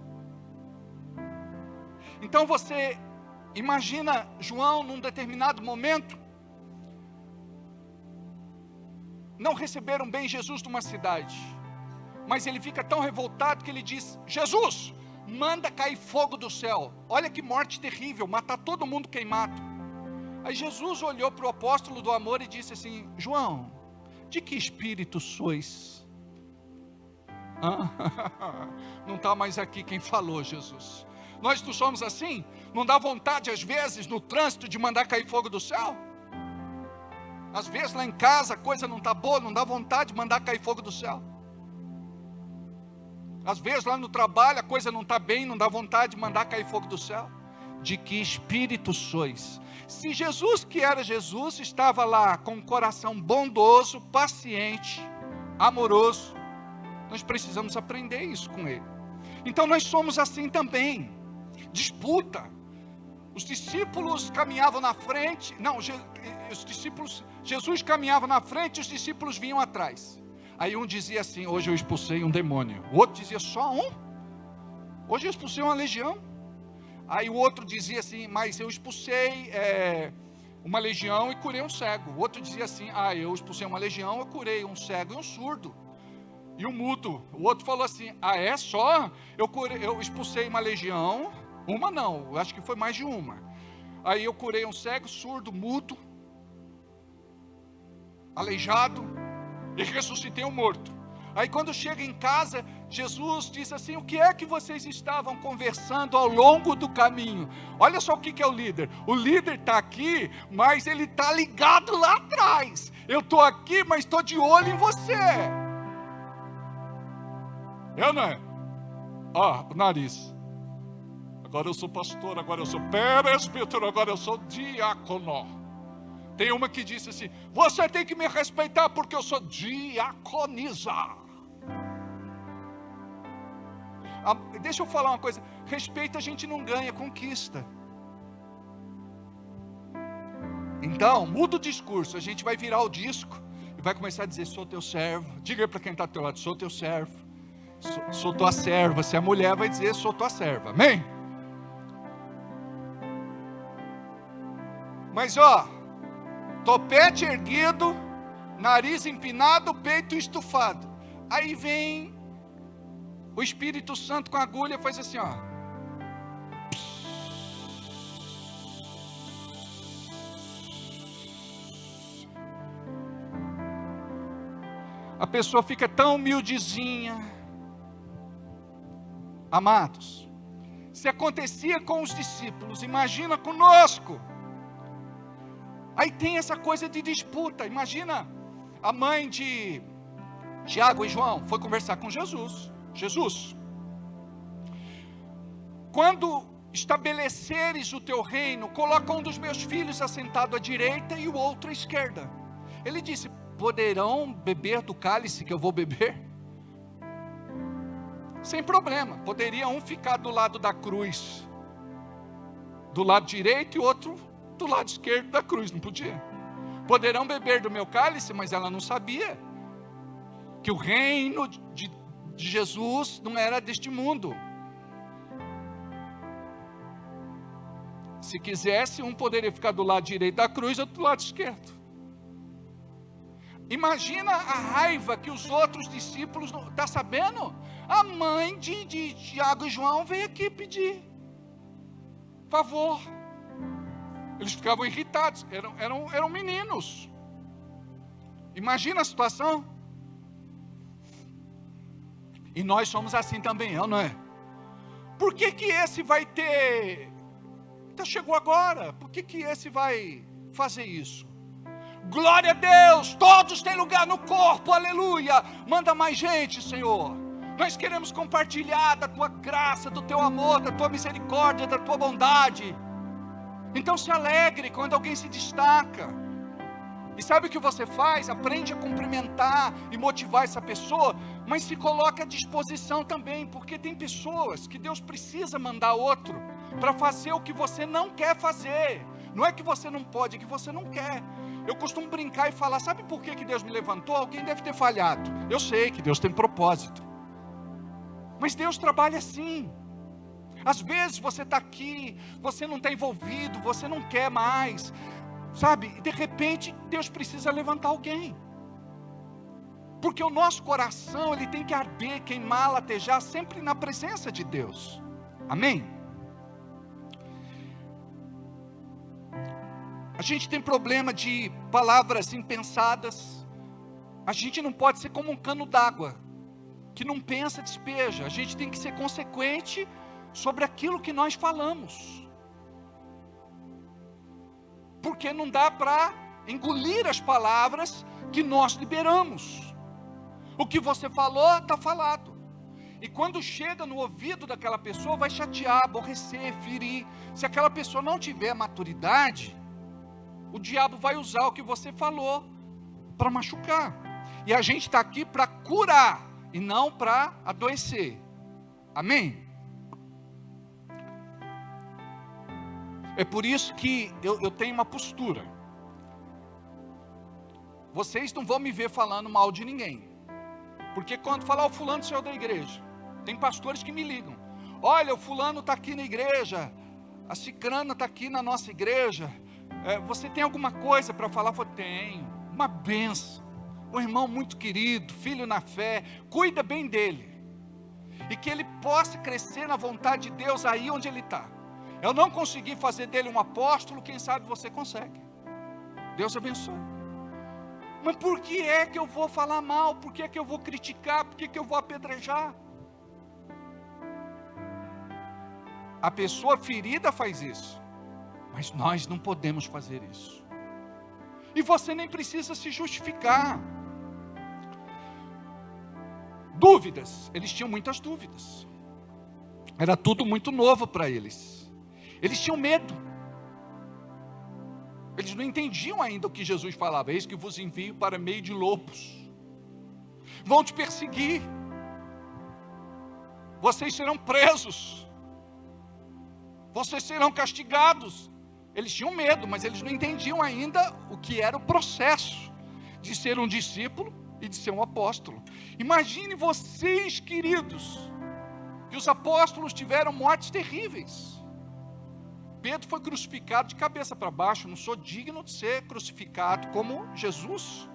Então você imagina João num determinado momento, não receberam bem Jesus numa cidade, mas ele fica tão revoltado que ele diz: Jesus, manda cair fogo do céu. Olha que morte terrível, matar todo mundo queimado. Aí Jesus olhou para o apóstolo do amor e disse assim: João, de que espírito sois? Não está mais aqui quem falou, Jesus. Nós não somos assim? Não dá vontade às vezes no trânsito de mandar cair fogo do céu? Às vezes lá em casa a coisa não está boa, não dá vontade de mandar cair fogo do céu. Às vezes lá no trabalho a coisa não está bem, não dá vontade de mandar cair fogo do céu. De que espírito sois? Se Jesus, que era Jesus, estava lá com um coração bondoso, paciente, amoroso, nós precisamos aprender isso com ele. Então nós somos assim também. Disputa. Os discípulos caminhavam na frente. Não, Jesus caminhava na frente e os discípulos vinham atrás. Aí um dizia assim: hoje eu expulsei um demônio. O outro dizia: só um? Hoje eu expulsei uma legião. Aí o outro dizia assim: mas eu expulsei uma legião e curei um cego. O outro dizia assim: eu expulsei uma legião, eu curei um cego e um surdo. E um mudo. O outro falou assim: é só? Eu expulsei uma legião, uma não, eu acho que foi mais de uma. Aí eu curei um cego, surdo, mudo, aleijado, e ressuscitei um morto. Aí quando chega em casa, Jesus diz assim: o que é que vocês estavam conversando ao longo do caminho? Olha só o que é o líder. O líder está aqui, mas ele está ligado lá atrás. Eu estou aqui, mas estou de olho em você. Eu não é? O nariz. Agora eu sou pastor, agora eu sou presbítero, agora eu sou diácono. Tem uma que disse assim: você tem que me respeitar porque eu sou diaconisa. Deixa eu falar uma coisa: respeito a gente não ganha, conquista. Então, muda o discurso. A gente vai virar o disco e vai começar a dizer: sou teu servo. Diga para quem está ao teu lado: sou teu servo. Sou tua serva. Se a mulher vai dizer: sou tua serva. Amém? Mas topete erguido, nariz empinado, peito estufado. Aí vem o Espírito Santo com a agulha, faz assim, A pessoa fica tão humildezinha. Amados, se acontecia com os discípulos, imagina conosco. Aí tem essa coisa de disputa. Imagina a mãe de Tiago e João foi conversar com Jesus. Jesus, quando estabeleceres o teu reino, coloca um dos meus filhos assentado à direita e o outro à esquerda. Ele disse: poderão beber do cálice que eu vou beber? Sem problema. Poderia um ficar do lado da cruz, do lado direito, e o outro do lado esquerdo da cruz. Não podia. Poderão beber do meu cálice, mas ela não sabia que o reino de Jesus não era deste mundo. Se quisesse, um poderia ficar do lado direito da cruz, outro do lado esquerdo. Imagina a raiva que os outros discípulos, está sabendo? A mãe de Tiago e João veio aqui pedir favor. Eles ficavam irritados, eram meninos. Imagina a situação. E nós somos assim também, não é? Por que esse vai ter... Então chegou agora, por que esse vai fazer isso? Glória a Deus, todos têm lugar no corpo, aleluia. Manda mais gente, Senhor. Nós queremos compartilhar da tua graça, do teu amor, da tua misericórdia, da tua bondade. Então se alegre quando alguém se destaca. E sabe o que você faz? Aprende a cumprimentar e motivar essa pessoa, mas se coloca à disposição também, porque tem pessoas que Deus precisa mandar outro para fazer o que você não quer fazer. Não é que você não pode, é que você não quer. Eu costumo brincar e falar, sabe por que Deus me levantou? Alguém deve ter falhado. Eu sei que Deus tem propósito, mas Deus trabalha assim. Às vezes você está aqui, você não está envolvido, você não quer mais, sabe? E de repente Deus precisa levantar alguém, porque o nosso coração, ele tem que arder, queimar, latejar sempre na presença de Deus. Amém? A gente tem problema de palavras impensadas. A gente não pode ser como um cano d'água, que não pensa, despeja. A gente tem que ser consequente sobre aquilo que nós falamos, porque não dá para engolir as palavras que nós liberamos. O que você falou, está falado. E quando chega no ouvido daquela pessoa, vai chatear, aborrecer, ferir. Se aquela pessoa não tiver maturidade, o diabo vai usar o que você falou para machucar. E a gente está aqui para curar e não para adoecer. Amém? É por isso que eu tenho uma postura. Vocês não vão me ver falando mal de ninguém, porque quando falar o fulano saiu da igreja, tem pastores que me ligam. Olha, o fulano está aqui na igreja, a cicrana está aqui na nossa igreja. Você tem alguma coisa para falar? Eu falo, tenho, uma benção, um irmão muito querido, filho na fé, cuida bem dele, e que ele possa crescer na vontade de Deus aí onde ele está. Eu não consegui fazer dele um apóstolo, quem sabe você consegue. Deus abençoe. Mas por que é que eu vou falar mal? Por que é que eu vou criticar? Por que é que eu vou apedrejar? A pessoa ferida faz isso, mas nós não podemos fazer isso. E você nem precisa se justificar. Dúvidas, eles tinham muitas dúvidas. Era tudo muito novo para eles. Eles tinham medo. Eles não entendiam ainda o que Jesus falava. Eis que vos envio para meio de lobos. Vão te perseguir. Vocês serão presos. Vocês serão castigados. Eles tinham medo, mas eles não entendiam ainda o que era o processo de ser um discípulo e de ser um apóstolo. Imagine vocês, queridos, que os apóstolos tiveram mortes terríveis. Pedro foi crucificado de cabeça para baixo. Não sou digno de ser crucificado como Jesus.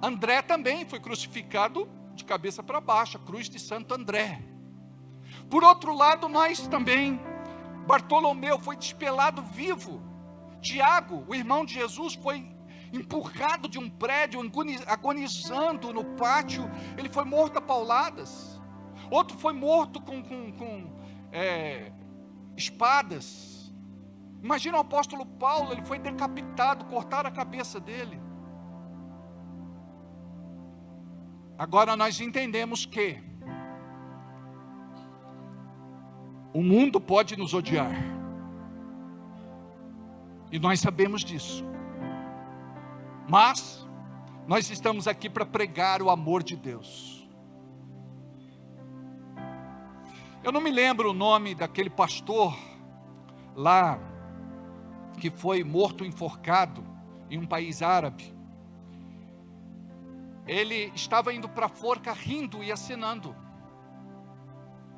André também foi crucificado de cabeça para baixo, a cruz de Santo André. Por outro lado, nós também, Bartolomeu foi despelado vivo. Tiago, o irmão de Jesus, foi empurrado de um prédio, agonizando no pátio. Ele foi morto a pauladas. Outro foi morto com espadas. Imagina o apóstolo Paulo, ele foi decapitado, cortaram a cabeça dele. Agora nós entendemos que o mundo pode nos odiar, e nós sabemos disso, mas nós estamos aqui para pregar o amor de Deus. Eu não me lembro o nome daquele pastor lá, que foi morto enforcado em um país árabe. ele estava indo para a forca rindo e acenando.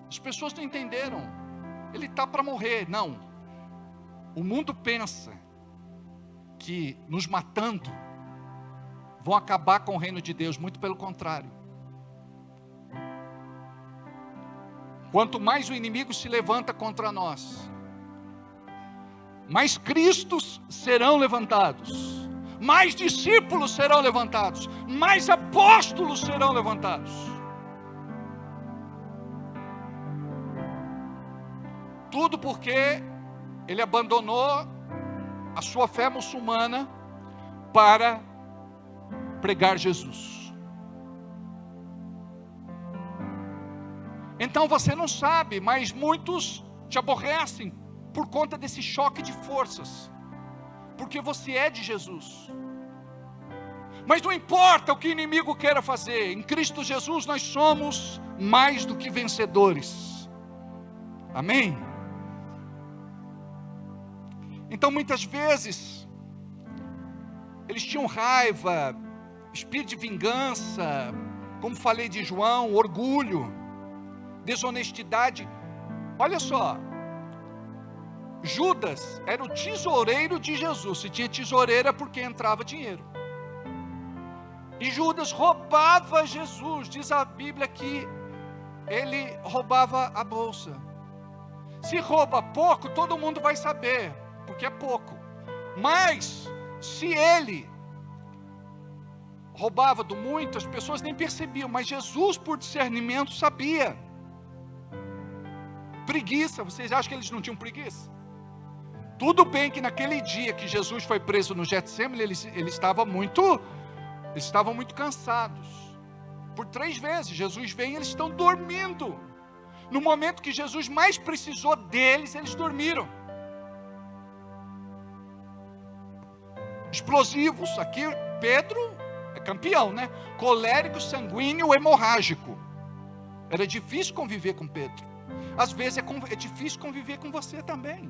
As pessoas não entenderam. Ele está para morrer. Não. O mundo pensa que nos matando vão acabar com o reino de Deus. Muito pelo contrário. Quanto mais o inimigo se levanta contra nós, mais Cristos serão levantados, mais discípulos serão levantados, mais apóstolos serão levantados. Tudo porque ele abandonou a sua fé muçulmana para pregar Jesus. Então você não sabe, mas muitos te aborrecem por conta desse choque de forças, porque você é de Jesus. Mas não importa o que o inimigo queira fazer, em Cristo Jesus nós somos mais do que vencedores. Amém? Então muitas vezes eles tinham raiva, espírito de vingança, como falei de João, orgulho, desonestidade. Olha só, Judas era o tesoureiro de Jesus. Se tinha tesoureira, porque entrava dinheiro. E Judas roubava Jesus. Diz a Bíblia que ele roubava a bolsa. Se rouba pouco, todo mundo vai saber, porque é pouco. Mas se ele roubava do muito, as pessoas nem percebiam. Mas Jesus, por discernimento, sabia. Preguiça, vocês acham que eles não tinham preguiça? Tudo bem que naquele dia que Jesus foi preso no Getsemane, eles estavam muito cansados. Por 3 vezes Jesus vem e eles estão dormindo. No momento que Jesus mais precisou deles, eles dormiram. Explosivos, aqui Pedro é campeão, né? Colérico, sanguíneo, hemorrágico. Era difícil conviver com Pedro. Às vezes é difícil conviver com você também.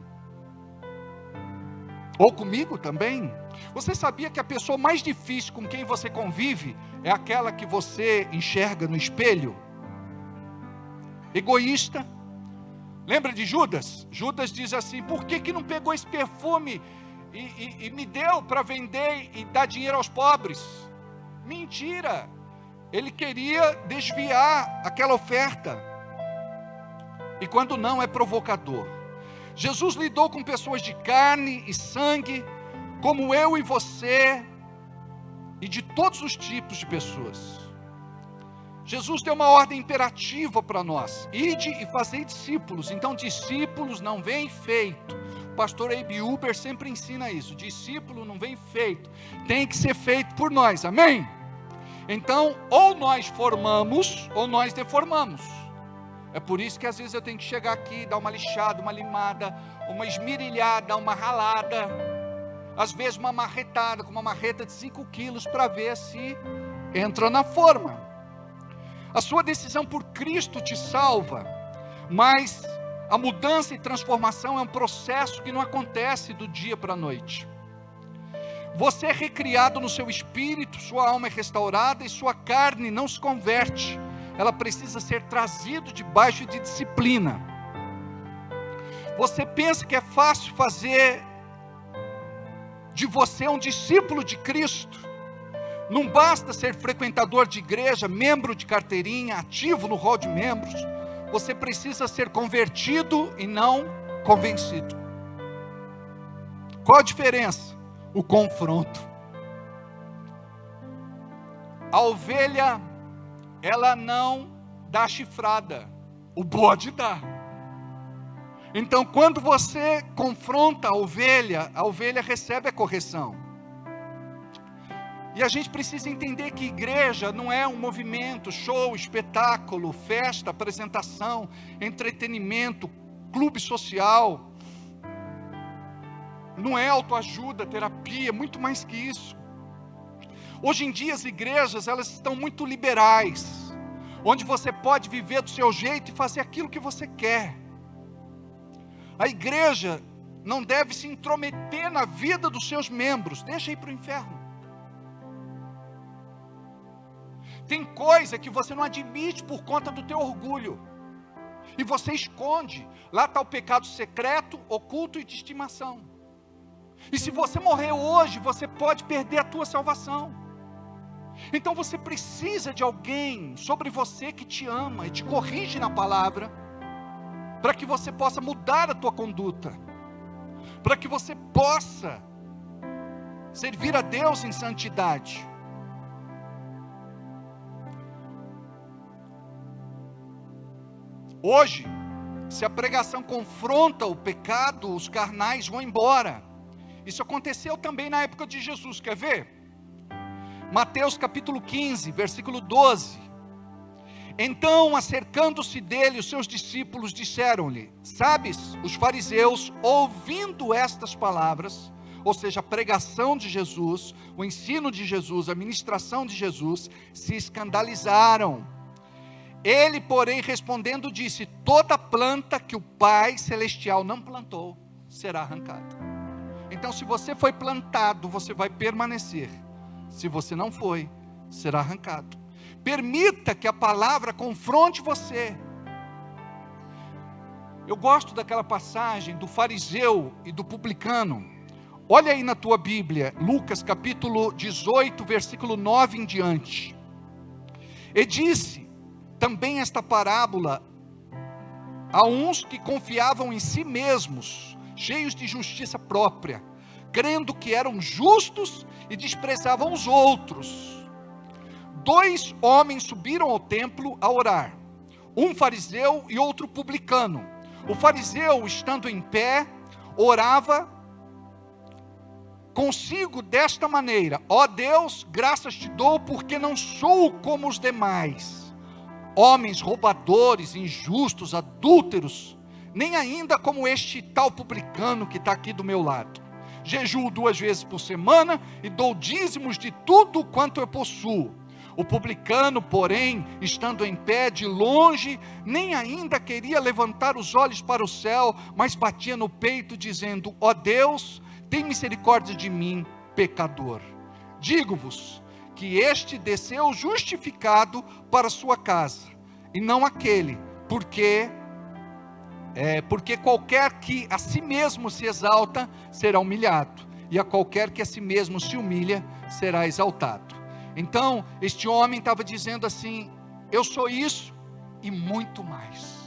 Ou comigo também. Você sabia que a pessoa mais difícil com quem você convive é aquela que você enxerga no espelho? Egoísta. Lembra de Judas? Judas diz assim: por que não pegou esse perfume e me deu para vender e dar dinheiro aos pobres? Mentira. Ele queria desviar aquela oferta. E quando não, é provocador. Jesus lidou com pessoas de carne e sangue, como eu e você, e de todos os tipos de pessoas. Jesus deu uma ordem imperativa para nós: ide e fazei discípulos. Então discípulos não vem feito. O pastor Abe Uber sempre ensina isso: discípulo não vem feito, tem que ser feito por nós, amém? Então, ou nós formamos, ou nós deformamos. É por isso que às vezes eu tenho que chegar aqui, dar uma lixada, uma limada, uma esmirilhada, uma ralada, às vezes uma marretada, com uma marreta de 5 quilos, para ver se entra na forma. A sua decisão por Cristo te salva, mas a mudança e transformação é um processo que não acontece do dia para a noite. Você é recriado no seu espírito, sua alma é restaurada e sua carne não se converte. Ela precisa ser trazida debaixo de disciplina. Você pensa que é fácil fazer de você um discípulo de Cristo? Não basta ser frequentador de igreja, membro de carteirinha, ativo no rol de membros. Você precisa ser convertido e não convencido. Qual a diferença? O confronto. A ovelha, ela não dá chifrada, o bode dá. Então quando você confronta a ovelha recebe a correção. E a gente precisa entender que igreja não é um movimento, show, espetáculo, festa, apresentação, entretenimento, clube social. Não é autoajuda, terapia, muito mais que isso. Hoje em dia as igrejas, elas estão muito liberais, onde você pode viver do seu jeito e fazer aquilo que você quer. A igreja não deve se intrometer na vida dos seus membros, deixa ir para o inferno. Tem coisa que você não admite por conta do teu orgulho. E você esconde. Lá está o pecado secreto, oculto e de estimação. E se você morrer hoje, você pode perder a tua salvação. Então você precisa de alguém sobre você que te ama e te corrige na palavra, para que você possa mudar a tua conduta, para que você possa servir a Deus em santidade. Hoje, se a pregação confronta o pecado, os carnais vão embora. Isso aconteceu também na época de Jesus, quer ver? Mateus capítulo 15, versículo 12. Então, acercando-se dele, os seus discípulos disseram-lhe: sabes, os fariseus, ouvindo estas palavras, ou seja, a pregação de Jesus, o ensino de Jesus, a ministração de Jesus, se escandalizaram. Ele, porém, respondendo, disse: toda planta que o Pai Celestial não plantou, será arrancada. Então, se você foi plantado, você vai permanecer. Se você não foi, será arrancado. Permita que a palavra confronte você. Eu gosto daquela passagem do fariseu e do publicano. Olha aí na tua Bíblia, Lucas capítulo 18, versículo 9 em diante. E disse também esta parábola a uns que confiavam em si mesmos, cheios de justiça própria, crendo que eram justos e desprezavam os outros. 2 homens subiram ao templo a orar, um fariseu e outro publicano. O fariseu, estando em pé, orava consigo desta maneira: ó Deus, graças te dou, porque não sou como os demais, homens roubadores, injustos, adúlteros, nem ainda como este tal publicano que está aqui do meu lado. Jejuo 2 vezes por semana e dou dízimos de tudo quanto eu possuo. O publicano, porém, estando em pé de longe, nem ainda queria levantar os olhos para o céu, mas batia no peito, dizendo: ó Deus, tem misericórdia de mim, pecador. Digo-vos que este desceu justificado para sua casa, e não aquele, porque qualquer que a si mesmo se exalta, será humilhado, e a qualquer que a si mesmo se humilha, será exaltado. Então, este homem estava dizendo assim: eu sou isso e muito mais.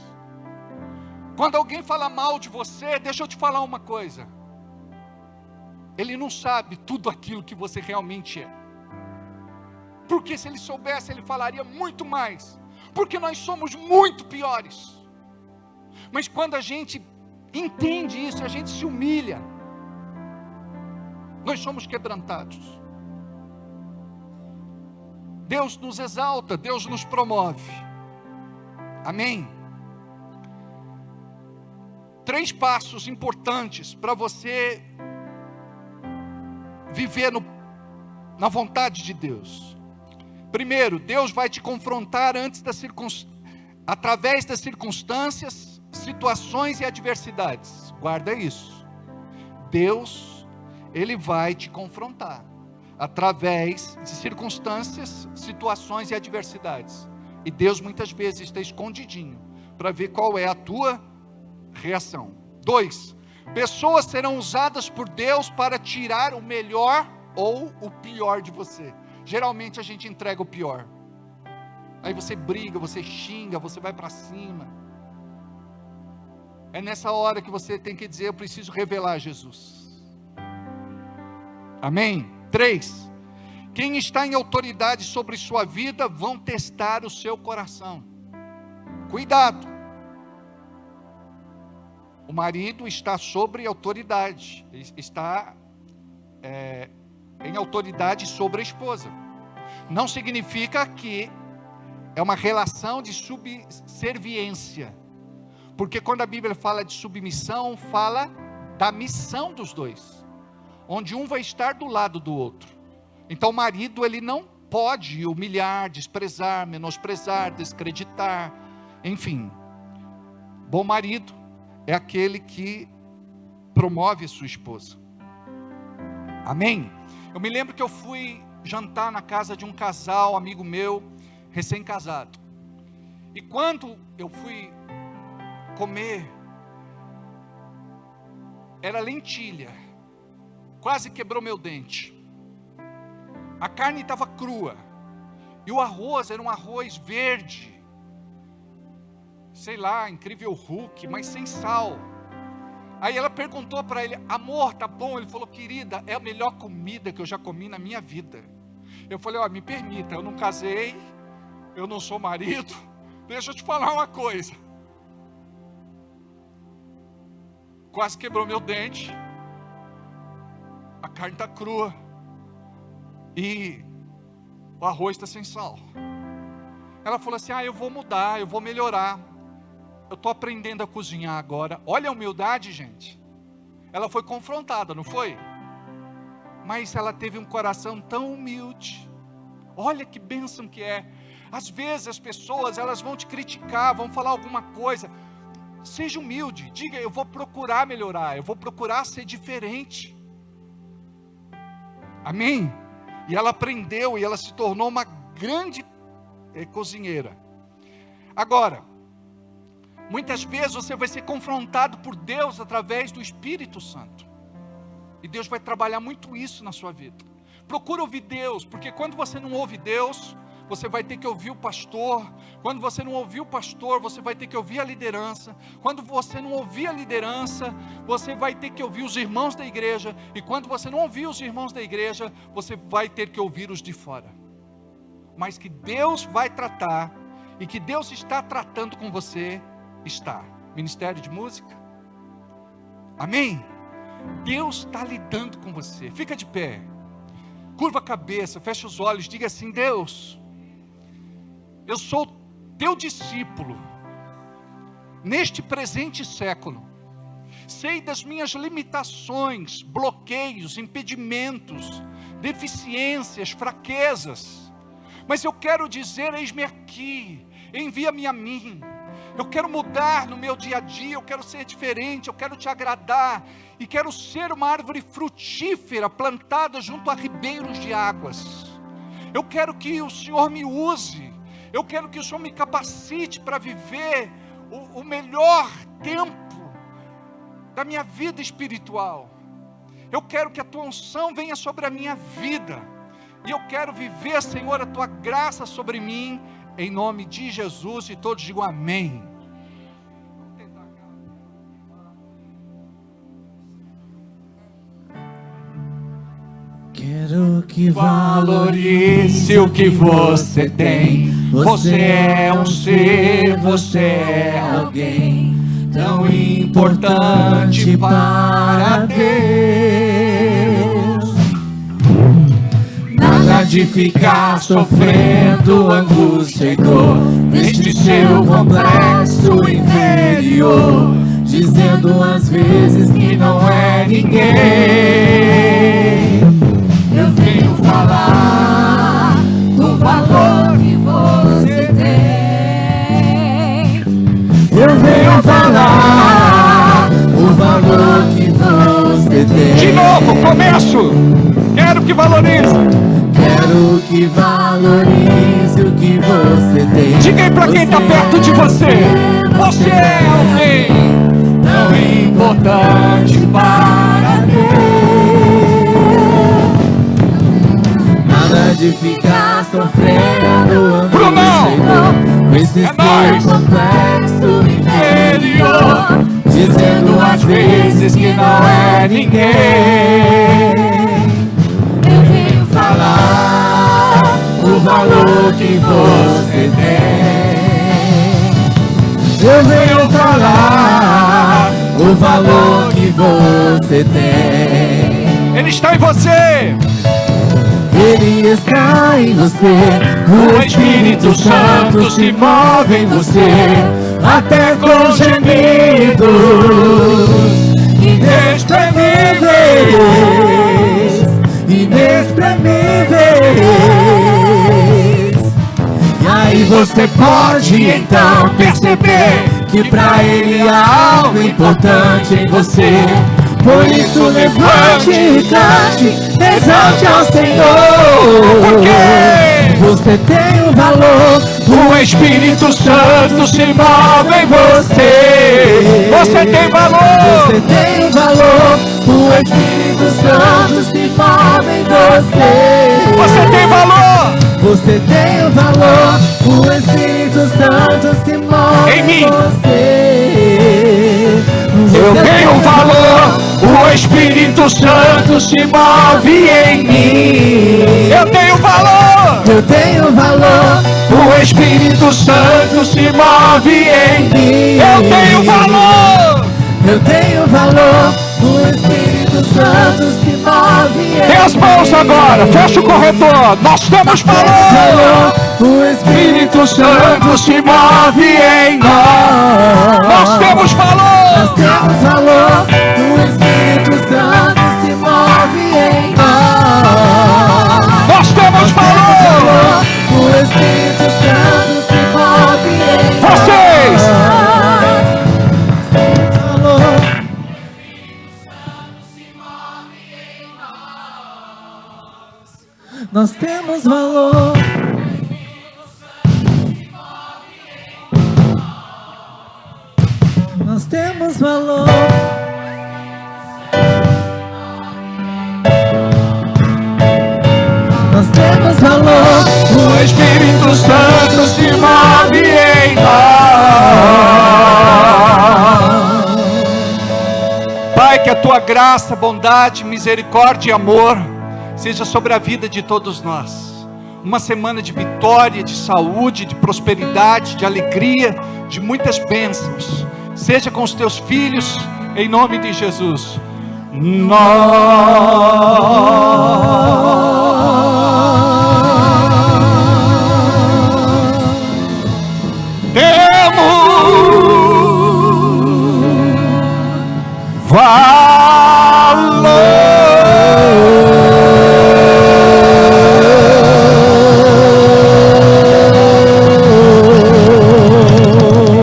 Quando alguém fala mal de você, deixa eu te falar uma coisa: ele não sabe tudo aquilo que você realmente é. Porque se ele soubesse, ele falaria muito mais. Porque nós somos muito piores. Mas quando a gente entende isso, a gente se humilha. Nós somos quebrantados. Deus nos exalta, Deus nos promove. Amém? 3 passos importantes para você viver na vontade de Deus. Primeiro, Deus vai te confrontar através das circunstâncias, situações e adversidades. Guarda isso. Deus, Ele vai te confrontar através de circunstâncias, situações e adversidades. E Deus muitas vezes está escondidinho para ver qual é a tua reação. 2, pessoas serão usadas por Deus para tirar o melhor ou o pior de você. Geralmente a gente entrega o pior. Aí você briga, você xinga, você vai para cima. É nessa hora que você tem que dizer: eu preciso revelar Jesus. Amém? 3, quem está em autoridade sobre sua vida vão testar o seu coração. Cuidado. O marido está sobre autoridade, está em autoridade sobre a esposa. Não significa que é uma relação de subserviência, porque quando a Bíblia fala de submissão, fala da missão dos dois, onde um vai estar do lado do outro. Então o marido, ele não pode humilhar, desprezar, menosprezar, descreditar, enfim. Bom marido é aquele que promove a sua esposa. Amém? Eu me lembro que eu fui jantar na casa de um casal, amigo meu, recém-casado. E quando eu fui comer, era lentilha, quase quebrou meu dente. A carne estava crua, e o arroz era um arroz verde, sei lá, incrível Hulk, mas sem sal. Aí ela perguntou para ele: amor, tá bom? Ele falou: querida, é a melhor comida que eu já comi na minha vida. Eu falei: ó, me permita, eu não casei, eu não sou marido, deixa eu te falar uma coisa. Quase quebrou meu dente, a carne está crua e o arroz está sem sal. Ela falou assim: eu vou mudar, eu vou melhorar, eu estou aprendendo a cozinhar agora. Olha a humildade, gente. Ela foi confrontada, não foi? Mas ela teve um coração tão humilde. Olha que bênção que é. Às vezes as pessoas, elas vão te criticar, vão falar alguma coisa. Seja humilde, diga: eu vou procurar melhorar, eu vou procurar ser diferente. Amém? E ela aprendeu e ela se tornou uma grande cozinheira. Agora, muitas vezes você vai ser confrontado por Deus através do Espírito Santo. E Deus vai trabalhar muito isso na sua vida. Procura ouvir Deus, porque quando você não ouve Deus, você vai ter que ouvir o pastor. Quando você não ouvir o pastor, você vai ter que ouvir a liderança. Quando você não ouvir a liderança, você vai ter que ouvir os irmãos da igreja. E quando você não ouvir os irmãos da igreja, você vai ter que ouvir os de fora. Mas que Deus vai tratar, e que Deus está tratando com você, está. Ministério de música. Amém? Deus está lidando com você. Fica de pé. Curva a cabeça, fecha os olhos, diga assim: Deus, eu sou teu discípulo, neste presente século, sei das minhas limitações, bloqueios, impedimentos, deficiências, fraquezas, mas eu quero dizer: eis-me aqui, envia-me a mim. Eu quero mudar no meu dia a dia, eu quero ser diferente, eu quero te agradar, e quero ser uma árvore frutífera, plantada junto a ribeiros de águas. Eu quero que o Senhor me use, eu quero que o Senhor me capacite para viver o melhor tempo da minha vida espiritual. Eu quero que a tua unção venha sobre a minha vida, e eu quero viver, Senhor, a tua graça sobre mim, em nome de Jesus. E todos digam amém. Quero que valorize o que você tem. Você é um ser, você é alguém tão importante para Deus. Nada de ficar sofrendo angústia e dor neste seu complexo inferior, dizendo às vezes que não é ninguém. Eu venho falar do valor que você tem. Eu venho falar o valor que você tem. De novo, começo. Quero que valorize. Quero que valorize o que você tem. Diga aí pra quem está perto de você: você é alguém tão importante para Deus. Nada de ficar sofrendo Brunão, com esse é nóis. complexo inferior, Dizendo às vezes que não é ninguém. eu venho falar o valor que você tem. Eu venho falar o valor que você tem. Ele está em você. Ele está em você. O Espírito Santo se move em você, até com gemidos inexprimíveis, inexprimíveis. E aí você pode então perceber que pra Ele há algo importante em você. Por isso levante e cante, exalte ao Senhor. Por quê? Você tem um valor. O Espírito Santo se move em você. Você tem valor. Você tem um valor. O Espírito Santo se move em você. Você tem valor. Você tem um valor. O Espírito Santo se move Em mim. você. Eu Você tenho tem valor. O Espírito Santo se move em mim. Eu tenho valor. Eu tenho valor. O Espírito Santo se move em mim. Eu tenho valor. Eu tenho valor. O Espírito Santo se move em mim. Tem as mãos agora. Fecha o corredor. Nós temos valor. O Espírito Santo se move em nós. Nós temos valor. temos valor. O Espírito Santo se move em nós. Nós temos valor. O Espírito Santo se move em nós. Vocês. Valor. Nós temos valor. Nós temos valor. Nós temos valor. O Espírito Santo se move em nós. Pai, que a tua graça, bondade, misericórdia e amor seja sobre a vida de todos nós. Uma semana de vitória, de saúde, de prosperidade, de alegria, de muitas bênçãos. Seja com os teus filhos, em nome de Jesus. Temos valor.